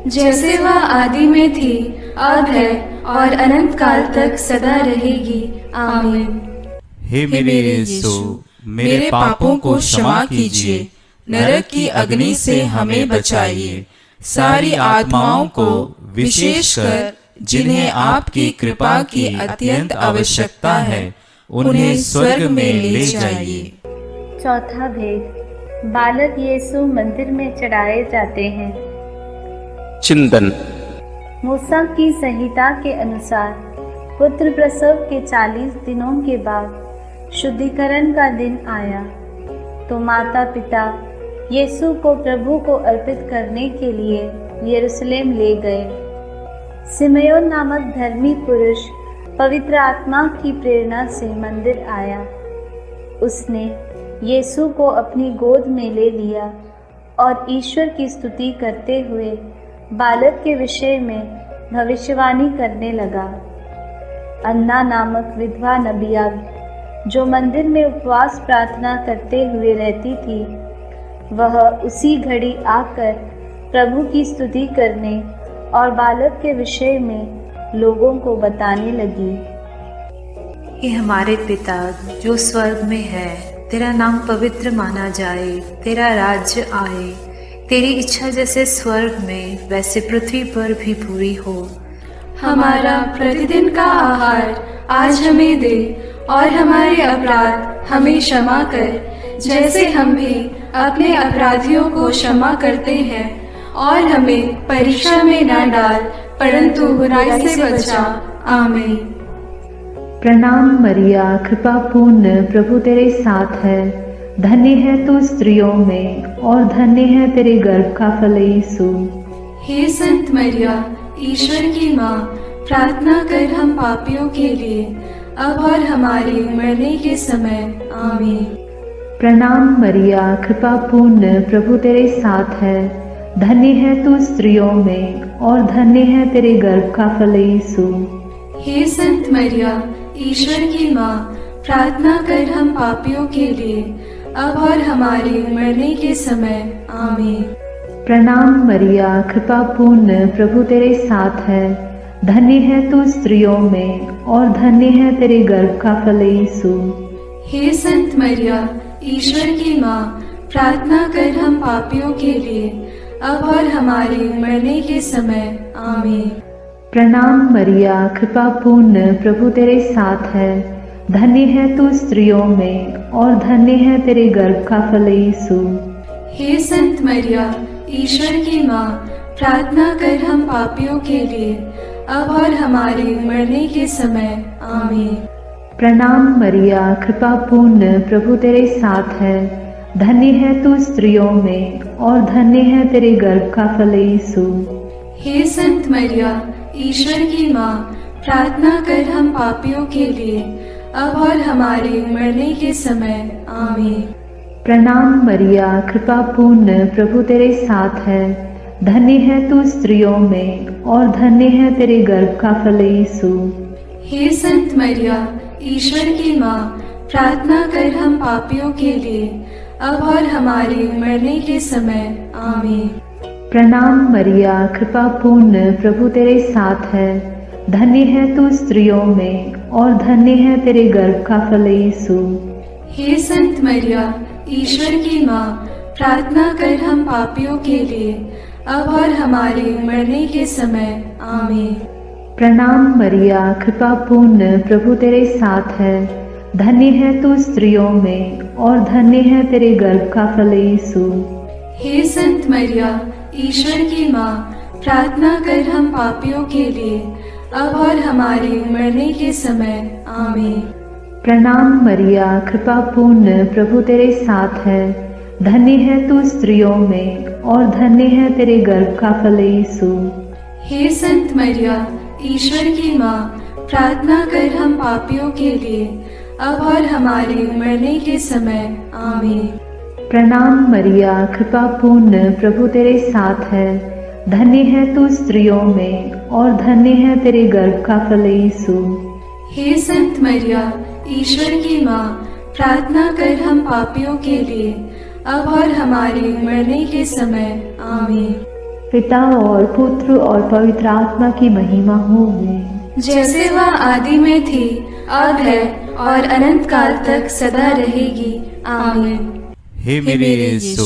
जैसे वह आदि में थी, अब है और अनंत काल तक सदा रहेगी। आमीन। हे मेरे यीशु, मेरे पापों को क्षमा कीजिए, नरक की अग्नि से हमें बचाइए, सारी आत्माओं को विशेषकर जिन्हें आपकी कृपा की अत्यंत आवश्यकता है, उन्हें स्वर्ग में ले जाइए। चौथा भेद, बालक यीशु मंदिर में चढ़ाए जाते हैं। चिंतन। मूसा की संहिता के अनुसार पुत्र प्रसव के 40 दिनों के बाद शुद्धिकरण का दिन आया तो माता पिता यीशु को प्रभु को अर्पित करने के लिए यरूशलेम ले गए। सिमयोन नामक धर्मी पुरुष पवित्र आत्मा की प्रेरणा से मंदिर आया। उसने यीशु को अपनी गोद में ले लिया और ईश्वर की स्तुति करते हुए बालक के विषय में भविष्यवाणी करने लगा। अन्ना नामक विधवा नबिया जो मंदिर में उपवास प्रार्थना करते हुए रहती थी, वह उसी घड़ी आकर प्रभु की स्तुति करने और बालक के विषय में लोगों को बताने लगी। हे हमारे पिता जो स्वर्ग में है, तेरा नाम पवित्र माना जाए, तेरा राज्य आए, तेरी इच्छा जैसे स्वर्ग में वैसे पृथ्वी पर भी पूरी हो। हमारा प्रतिदिन का आहार आज हमें दे और हमारे अपराध हमें क्षमा कर, जैसे हम भी अपने अपराधियों को क्षमा करते हैं, और हमें परीक्षा में न डाल, परंतु बुराई से बचा। आमीन। प्रणाम मरिया, कृपा पूर्ण, प्रभु तेरे साथ है, धन्य है तू स्त्रियों में और धन्य है तेरे गर्भ का फल यीशु। हे संत मरिया, ईश्वर की माँ, प्रार्थना कर हम पापियों के लिए, अब और हमारे मरने के समय। आमीन। प्रणाम मरिया, कृपा पूर्ण, प्रभु तेरे साथ है, धन्य है तू स्त्रियों में और धन्य है तेरे गर्भ का फल यीशु। हे संत मरिया, ईश्वर की माँ, प्रार्थना कर हम पापियों के लिए, अब और हमारे मरने के समय। आमीन। प्रणाम मरिया, कृपा पूर्ण, प्रभु तेरे साथ है, धन्य है तू स्त्रियों में और धन्य है तेरे गर्भ का फल यीशु। हे संत मरिया, ईश्वर की माँ, प्रार्थना कर हम पापियों के लिए, अब और हमारे मरने के समय। आमीन। प्रणाम मरिया, कृपा पूर्ण, प्रभु तेरे साथ है, धन्य है तू स्त्रियों में और धन्य है तेरे गर्भ का फल यीशु। हे संत मरिया, ईश्वर की माँ, प्रार्थना कर हम पापियों के लिए, अब और हमारे मरने के समय। आमीन। प्रणाम मरिया, कृपा पूर्ण, प्रभु तेरे साथ है, धन्य है तू स्त्रियों में और धन्य है तेरे गर्भ का फल यीशु। हे संत मरिया, ईश्वर की माँ, प्रार्थना कर हम पापियों के लिए, अब और हमारे मरने के समय। आमीन। प्रणाम मरिया, कृपा पूर्ण, प्रभु तेरे साथ है, धन्य है तू स्त्रियों में और धन्य है तेरे गर्भ का फल यीशु। हे संत मरिया, ईश्वर की माँ, प्रार्थना कर हम पापियों के लिए, अब और हमारे मरने के समय। आमीन। प्रणाम मरिया, कृपा पूर्ण, प्रभु तेरे साथ है। धन्य है तू स्त्रियों में और धन्य है तेरे गर्भ का फल यीशु। हे संत मरिया, ईश्वर की माँ, प्रार्थना कर हम पापियों के लिए, अब और हमारे मरने के समय। आमीन। प्रणाम मरिया, कृपा पूर्ण, प्रभु तेरे साथ है। धन्य है तू स्त्रियों में और धन्य है तेरे गर्भ का फल यीशु। हे संत मरिया, ईश्वर की माँ, प्रार्थना कर हम पापियों के लिए, अब और हमारे मरने के समय। आमीन। प्रणाम मरिया, कृपा पूर्ण, प्रभु तेरे साथ है। धन्य है तू स्त्रियों में और धन्य है तेरे गर्भ का फल यीशु। हे संत मरिया, ईश्वर की माँ, प्रार्थना कर हम पापियों के लिए, अब और हमारे मरने के समय। आमीन। प्रणाम मरिया, कृपा पूर्ण, प्रभु तेरे साथ है। धन्य है तू स्त्रियों में और धन्य है तेरे गर्भ का फल यीशु। हे संत मरिया, ईश्वर की माँ, प्रार्थना कर हम पापियों के लिए, अब और हमारे मरने के समय। आमीन। पिता और पुत्र और पवित्र आत्मा की महिमा होवे, जैसे वह आदि में थी, अब है और अनंत काल तक सदा रहेगी। आमीन। हे मेरे यीशु,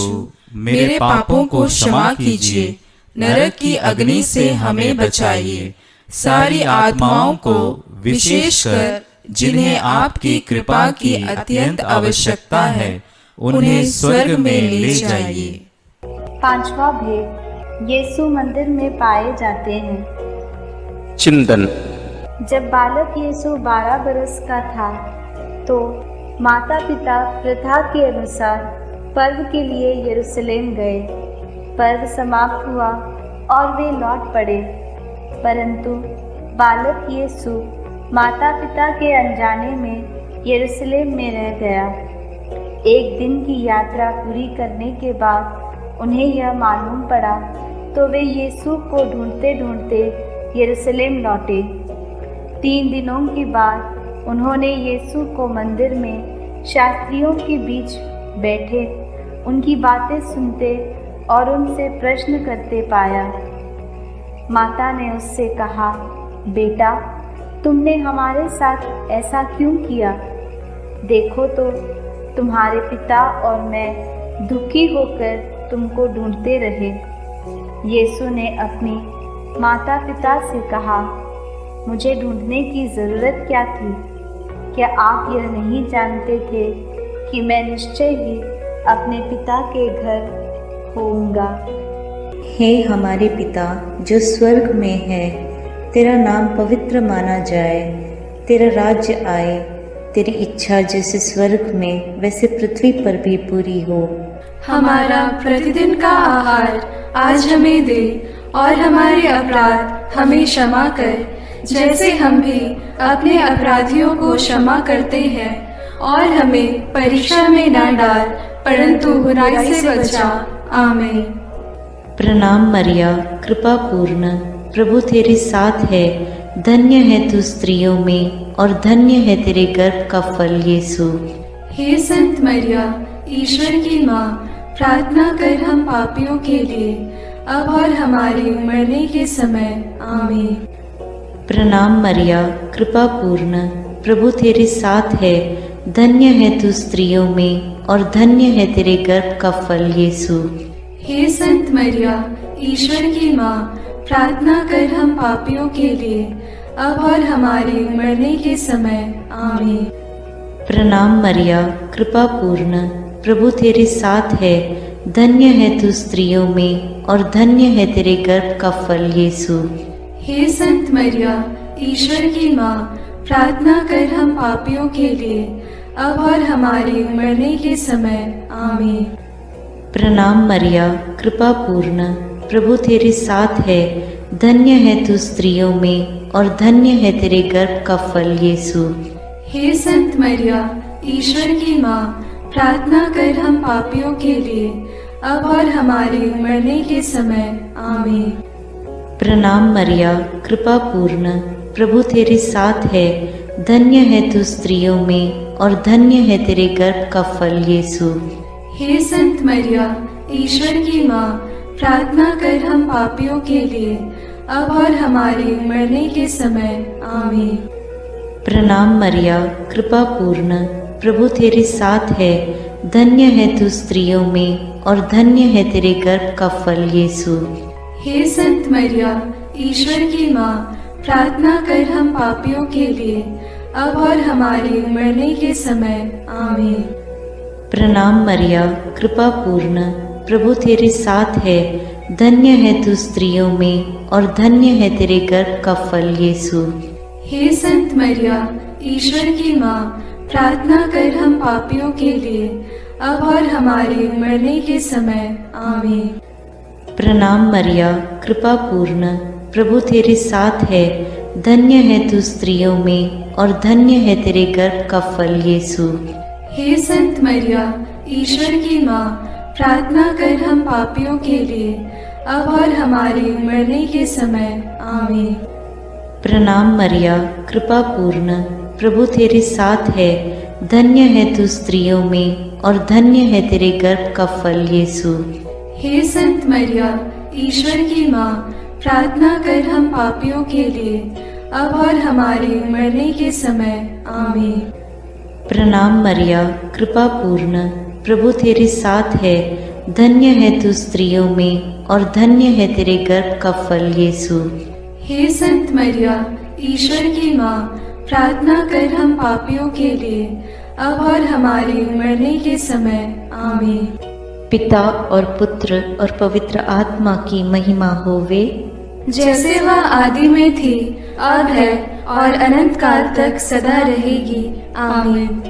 मेरे पापों को क्षमा कीजिए, नरक की अग्नि से हमें बचाइए, सारी आत्माओं को, विशेषकर जिन्हें आपकी कृपा की अत्यंत आवश्यकता है, उन्हें स्वर्ग में ले जाइए। पांचवा भेद, यीशु मंदिर में पाए जाते हैं। चिंतन। जब बालक यीशु 12 बरस का था तो माता पिता प्रथा के अनुसार पर्व के लिए यरूशलेम गए। पर्व समाप्त हुआ और वे लौट पड़े, परंतु बालक यीशु माता पिता के अनजाने में यरूशलेम में रह गया। एक दिन की यात्रा पूरी करने के बाद उन्हें यह मालूम पड़ा तो वे यीशु को ढूंढते ढूंढते यरूशलेम लौटे। 3 दिनों के बाद उन्होंने यीशु को मंदिर में शास्त्रियों के बीच बैठे उनकी बातें सुनते और उनसे प्रश्न करते पाया। माता ने उससे कहा, बेटा, तुमने हमारे साथ ऐसा क्यों किया? देखो तो तुम्हारे पिता और मैं दुखी होकर तुमको ढूंढते रहे। यीशु ने अपनी माता पिता से कहा, मुझे ढूंढने की ज़रूरत क्या थी? क्या आप यह नहीं जानते थे कि मैं निश्चय ही अपने पिता के घर होऊंगा? हे हमारे पिता जो स्वर्ग में है, तेरा नाम पवित्र माना जाए, तेरा राज्य आए, तेरी इच्छा जैसे स्वर्ग में वैसे पृथ्वी पर भी पूरी हो। हमारा प्रतिदिन का आहार आज हमें दे और हमारे अपराध हमें क्षमा कर, जैसे हम भी अपने अपराधियों को क्षमा करते हैं, और हमें परीक्षा में न डाल, परंतु बुराई से बचा। आमीन। प्रणाम मरिया, कृपा पूर्ण, प्रभु तेरे साथ है। धन्य है तू स्त्रियों में और धन्य है तेरे गर्भ का फल यीशु। हे संत मरिया, ईश्वर की माँ, प्रार्थना कर हम पापियों के लिए, अब और हमारे मरने के समय। आमीन। प्रणाम मरिया, कृपा पूर्ण, प्रभु तेरे साथ है। धन्य है तू स्त्रियों में और धन्य है तेरे गर्भ का फल यीशु। हे संत मरिया, ईश्वर की माँ, प्रार्थना कर हम पापियों के लिए, अब और हमारे मरने के समय। आमीन। प्रणाम मरिया, कृपा पूर्ण, प्रभु तेरे साथ है। धन्य है तू स्त्रियों में और धन्य है तेरे गर्भ का फल यीशु। हे संत मरिया, ईश्वर की माँ, प्रार्थना कर हम पापियों के लिए, अब और हमारे मरने के समय। आमीन। प्रणाम मरिया, कृपा पूर्ण, प्रभु तेरे साथ है। धन्य है तू स्त्रियों में और धन्य है तेरे गर्भ का फल यीशु। हे संत मरिया, ईश्वर की माँ, प्रार्थना कर हम पापियों के लिए, अब और हमारे मरने के समय आमीन। प्रणाम मरिया, कृपा पूर्ण, प्रभु तेरे साथ है, धन्य है तू स्त्रियों में और धन्य है तेरे गर्भ का फल यीशु। हे संत मरिया, ईश्वर की माँ, प्रार्थना कर हम पापियों के लिए, अब और हमारे मरने के समय आमीन। प्रणाम मरिया, कृपा पूर्ण, प्रभु तेरे साथ है, धन्य है तू स्त्रियों में और धन्य है तेरे गर्भ का फल यीशु। हे संत मरिया, ईश्वर की माँ, प्रार्थना कर हम पापियों के लिए, अब और हमारे मरने के समय आमीन। प्रणाम मरिया, कृपा पूर्ण, प्रभु तेरे साथ है, धन्य है तू स्त्रियों में और धन्य है तेरे गर्भ का फल यीशु। हे संत मरिया, ईश्वर की माँ, प्रार्थना कर हम पापियों के लिए, अब और हमारे मरने के समय आमीन। प्रणाम मरिया, कृपा पूर्ण, प्रभु तेरे साथ है, धन्य है तू स्त्रियों में और धन्य है तेरे गर्भ का फल यीशु। हे संत मरिया, ईश्वर की माँ, प्रार्थना कर हम पापियों के लिए, अब और हमारे मरने के समय आमीन। प्रणाम मरिया, कृपा पूर्ण, प्रभु तेरे साथ है, धन्य है तू स्त्रियों में और धन्य है तेरे गर्भ का फल यीशु। हे संत मरिया, ईश्वर की माँ, प्रार्थना कर हम पापियों के लिए, अब और हमारे मरने के समय आमीन। प्रणाम मरिया, कृपा पूर्ण, प्रभु तेरे साथ है, धन्य है तू स्त्रियों में और धन्य है तेरे गर्भ का फल यीशु। हे संत मरिया, ईश्वर की माँ, प्रार्थना कर हम पापियों के लिए, अब और हमारे मरने के समय आमीन। पिता और पुत्र और पवित्र आत्मा की महिमा होवे, जैसे वह आदि में थी, अब है और अनंत काल तक सदा रहेगी आमीन।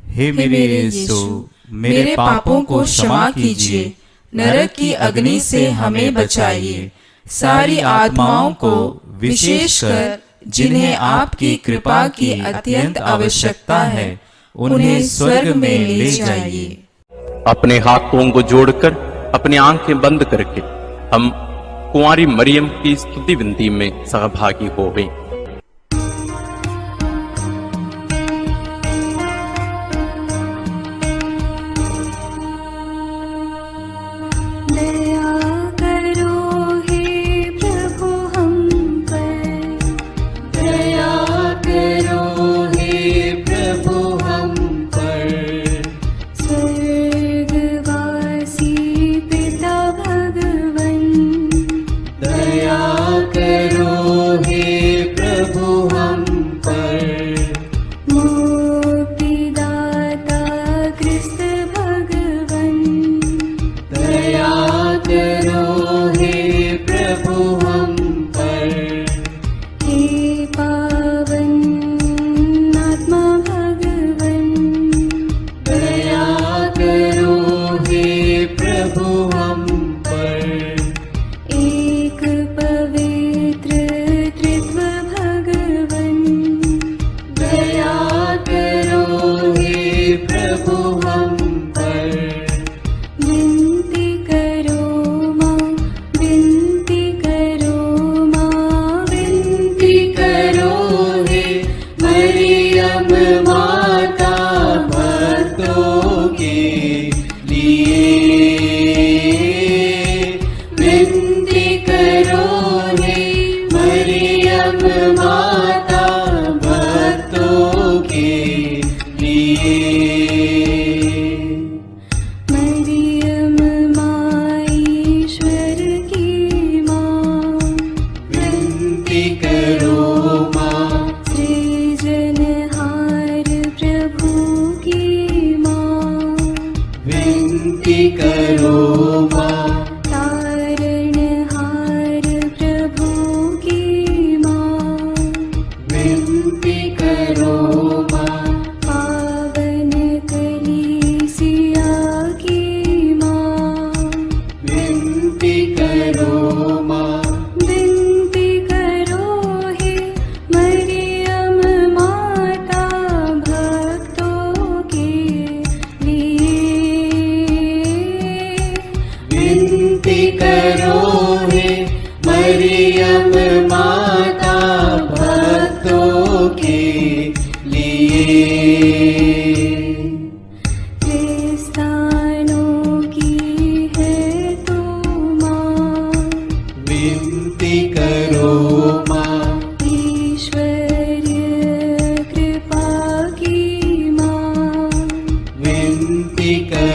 हे मेरे यीशु, मेरे पापों को क्षमा कीजिए, नरक की अग्नि से हमें बचाइए, सारी आत्माओं को विशेषकर जिन्हें आपकी कृपा की अत्यंत आवश्यकता है, उन्हें स्वर्ग में ले जाइए। अपने हाथों को जोड़कर अपनी आंखें बंद करके हम कुंवारी मरियम की स्तुति विनती में सहभागी हो गए।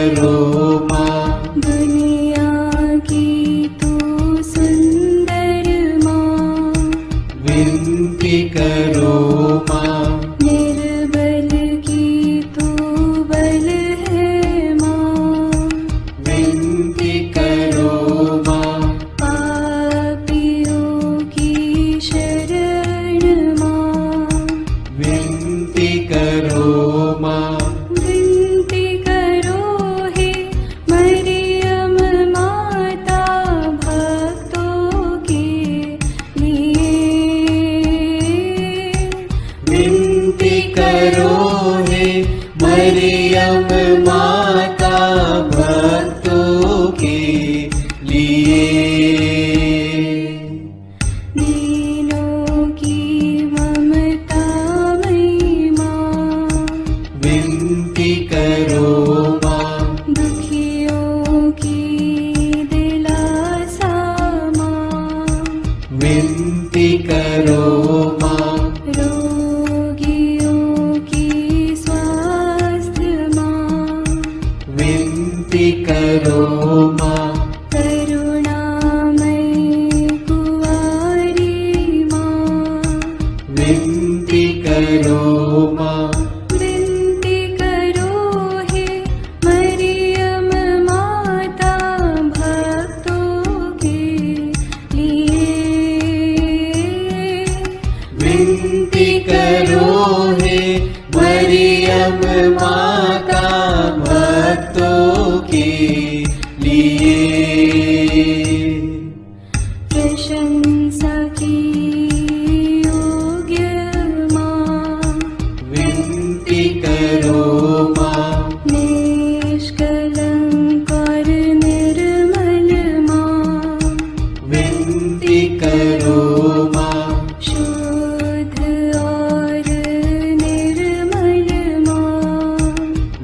करो माँ, दुनिया की तू सुंदर माँ, विनती करो माँ, निर्बल की तू बल है माँ, विनती करो माँ, पापियों की शरण माँ, विनती करो माँ, विनती करो हे मरियम माता भक्तों के लिए, विनती करो हे मरियम माता भक्तों के लिए। दीनों की ममता मई माँ, विनती करो माँ, दुखियों की दिलासा माँ, विनती करो माँ, रोगियों की स्वास्थ्य माँ, विनती करो माँ, करुणामयी कुंवारी माँ, विनती करो माँ, विनती करो हे मरियम माता भक्तों के लिए, विनती करो हे मरियम माता भक्तों के लिए। प्रशंसा की योग्य माँ, विनती करो माँ, निष्कलंक और निर्मल माँ, विनती करो माँ, शुद्ध और निर्मल माँ,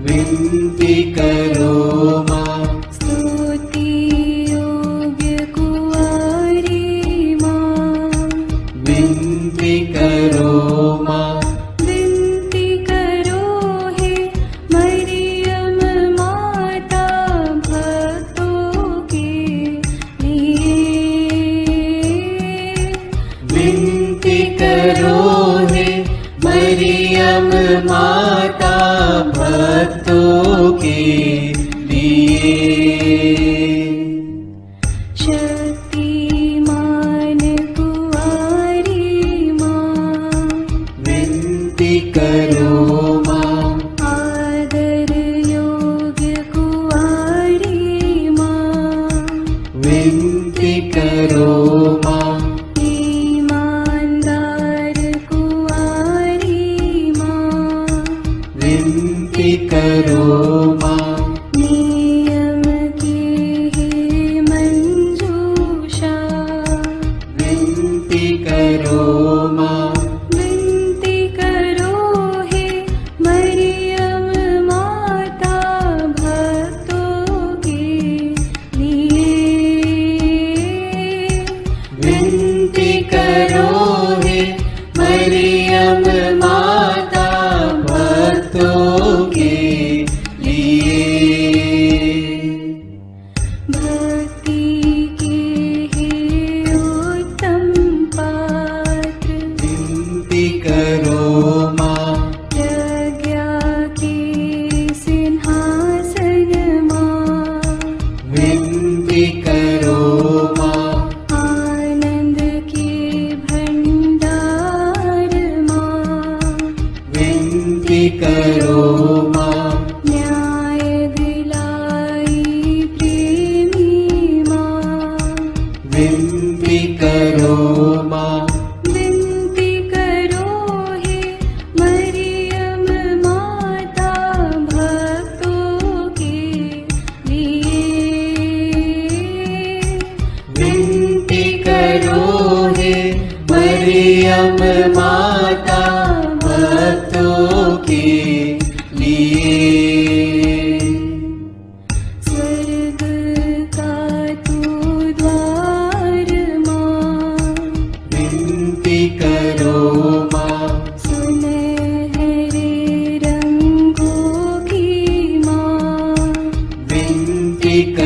विनती करो माँ, स्तुति योग्य कुंवारी माँ, विनती करो माँ, विनती करो हे मरियम माता भक्तों के लिए, विनती करो हे मरियम माता भक्तों के लिए। शक्तिमान कुंवारी माँ, विनती करो माँ, आदर योग्य कुंवारी माँ, विनती करो माँ, ईमानदार कुंवारी माँ, विनती करो माँ, नियम की हे मंजूषा, विनती करो माँ, विनती करो हे मरियम माता भक्तों के लिए,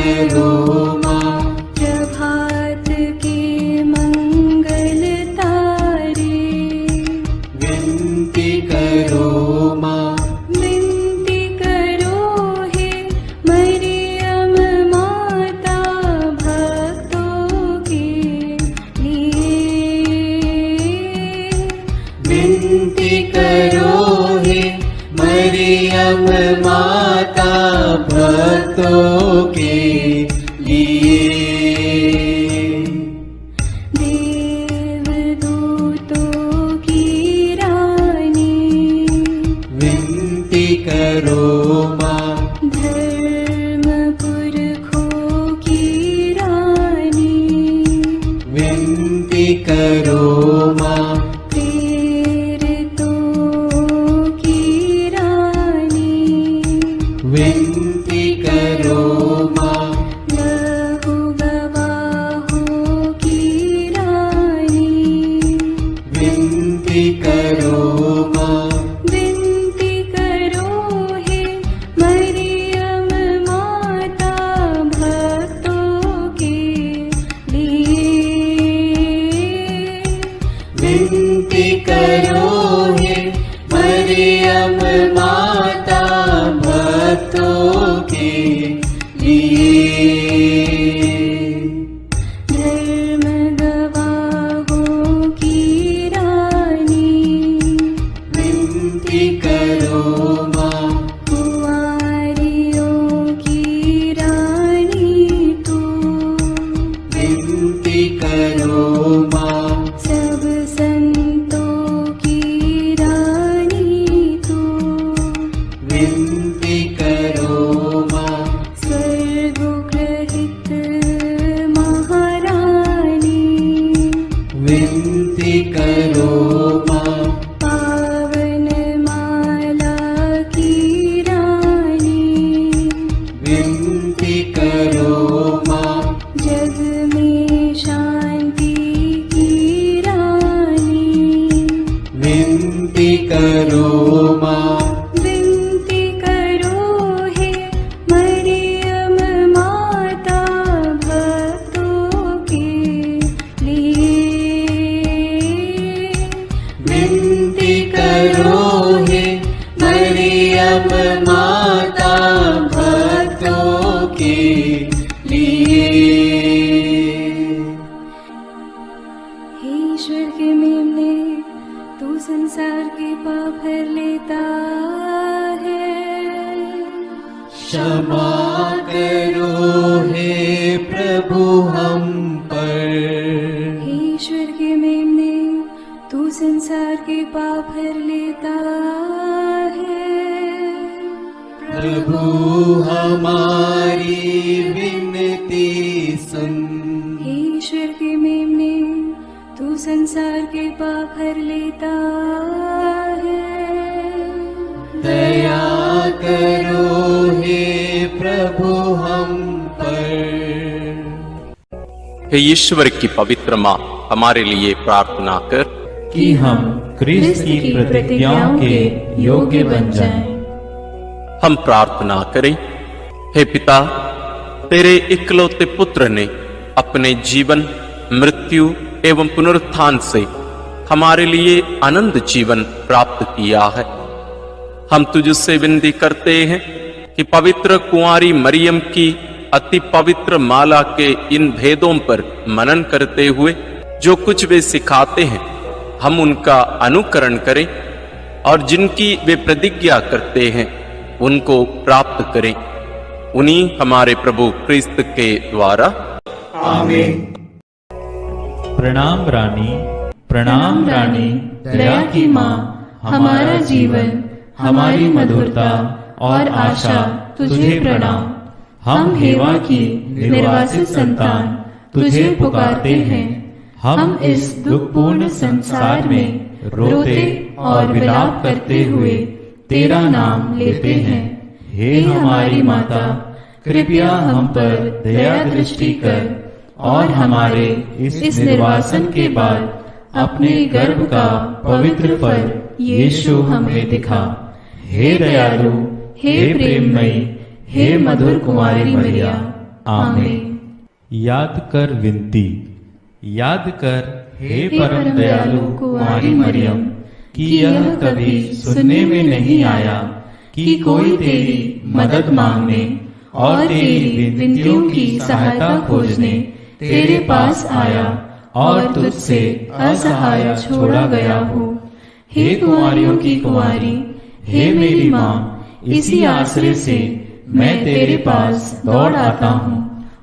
करो माँ। प्रभात के मंगल तारे, विनती करो माँ। विनती करो हे मरियम माता भक्तों के लिए। विनती करो हे मरियम माता भक्तों के लिए। देवदूतों की रानी, विनती करो माँ। धर्म पुरखों की रानी, विनती करो माँ। प्रेरितों की रानी, विनती करो माँ। लहू गवाहों की रानी, विनती करो माँ। विनती करो हे मरियम माता भक्तों के लिए। विनती करो हे मरियम माता भक्तों के लिए। धर्म गवाहों की रानी, विनती करो माँ। कुंवारियों की रानी तू, विनती करो माँ। सब संतों की रानी तू, विनती करो माँ। स्वर्गोग्रहित महारानी, विनती करो माँ। पावन माला की रानी, विनती करो माँ। जग में शांति की रानी, विनती करो माँ। विनती करो हे मरियम माता भक्तों के लिए। विनती करो हे मरियम माता भक्तों के लिए। हे ईश्वर के मेमने, तू संसार के पाप हर लेता है। क्षमा करो हे प्रभु हम पर। हे ईश्वर के मेमने, तू संसार के पाप हर लेता है। प्रभु हमारी विनती सुन। हे ईश्वर के मेमने, तू संसार के पाप हर लेता है। दया करो हे प्रभु हम पर। हे ईश्वर की पवित्र माँ, हमारे लिए प्रार्थना कर कि हम क्रिस्त की प्रतिज्ञाओं के योग्य बन जाएं। हम प्रार्थना करें। हे पिता, तेरे इकलौते पुत्र ने अपने जीवन, मृत्यु एवं पुनरुत्थान से हमारे लिए अनंत जीवन प्राप्त किया है। हम तुझसे विनती करते हैं कि पवित्र कुंवारी मरियम की अति पवित्र माला के इन भेदों पर मनन करते हुए जो कुछ वे सिखाते हैं, हम उनका अनुकरण करें और जिनकी वे प्रतिज्ञा करते हैं उनको प्राप्त करें। उन्हीं हमारे प्रभु क्रिस्त के द्वारा। आमीन। प्रणाम रानी, प्रणाम रानी, दया की माँ, हमारा जीवन, हमारी मधुरता और आशा तुझे प्रणाम। हम हेवा की निर्वासित संतान तुझे पुकारते हैं। हम इस दुखपूर्ण संसार में रोते और विलाप करते हुए तेरा नाम लेते हैं। हे हमारी माता, कृपया हम पर दया दृष्टि कर और हमारे इस निर्वासन के बाद अपने गर्भ का पवित्र फल यीशु हमें दिखा। हे दयालु, हे प्रेममयी, हे मधुर कुमारी मरिया, आमीन। याद कर विनती। याद कर हे परम दयालु कुंवारी मरियम कि यह कभी सुनने में नहीं आया कि कोई तेरी मदद मांगने और तेरी विनतियों की सहायता खोजने तेरे पास आया और तुझसे असहाय छोड़ा गया हो। हे कुंवारियों की कुंवारी, हे मेरी माँ, इसी आश्रय से मैं तेरे पास दौड़ आता हूँ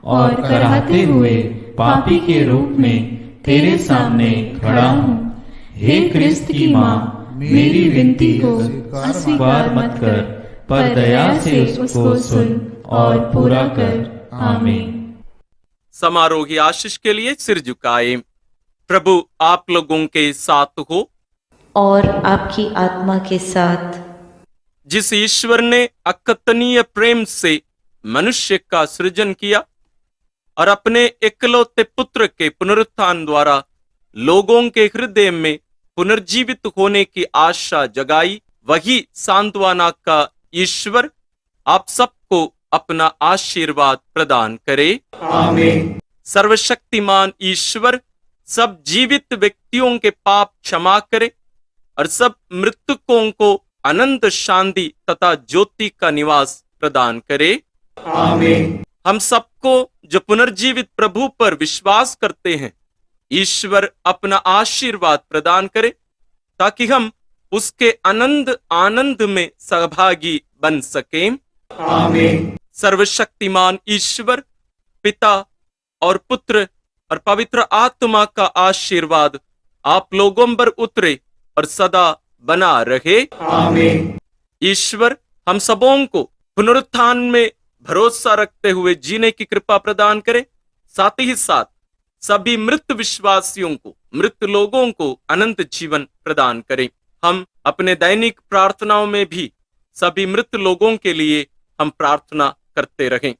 और कराहते हुए पापी के रूप में तेरे सामने खड़ा हूँ। हे क्रिस्त की माँ, मेरी विनती को अस्वीकार मत कर, पर दया से उसको सुन और पूरा कर। आमीन। समारोह की आशीष के लिए सिर झुकाए। प्रभु आप लोगों के साथ हो और आपकी आत्मा के साथ। जिस ईश्वर ने अकथनीय प्रेम से मनुष्य का सृजन किया और अपने इकलौते पुत्र के पुनरुत्थान द्वारा लोगों के हृदय में पुनर्जीवित होने की आशा जगाई, वही सांत्वना का ईश्वर आप सबको अपना आशीर्वाद प्रदान करे। आमीन। सर्वशक्तिमान ईश्वर सब जीवित व्यक्तियों के पाप क्षमा करे और सब मृतकों को अनंत शांति तथा ज्योति का निवास प्रदान करे। आमीन। हम सबको जो पुनर्जीवित प्रभु पर विश्वास करते हैं, ईश्वर अपना आशीर्वाद प्रदान करे ताकि हम उसके अनंत आनंद में सहभागी बन सकें। आमीन। सर्वशक्तिमान ईश्वर पिता और पुत्र और पवित्र आत्मा का आशीर्वाद आप लोगों पर उतरे और सदा बना रहे। आमीन। ईश्वर हम सबों को पुनरुत्थान में भरोसा रखते हुए जीने की कृपा प्रदान करे, साथ ही साथ सभी मृत विश्वासियों को, मृत लोगों को अनंत जीवन प्रदान करें। हम अपने दैनिक प्रार्थनाओं में भी सभी मृत लोगों के लिए हम प्रार्थना करते रहें।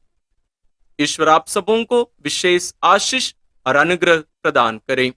ईश्वर आप सबों को विशेष आशीष और अनुग्रह प्रदान करें।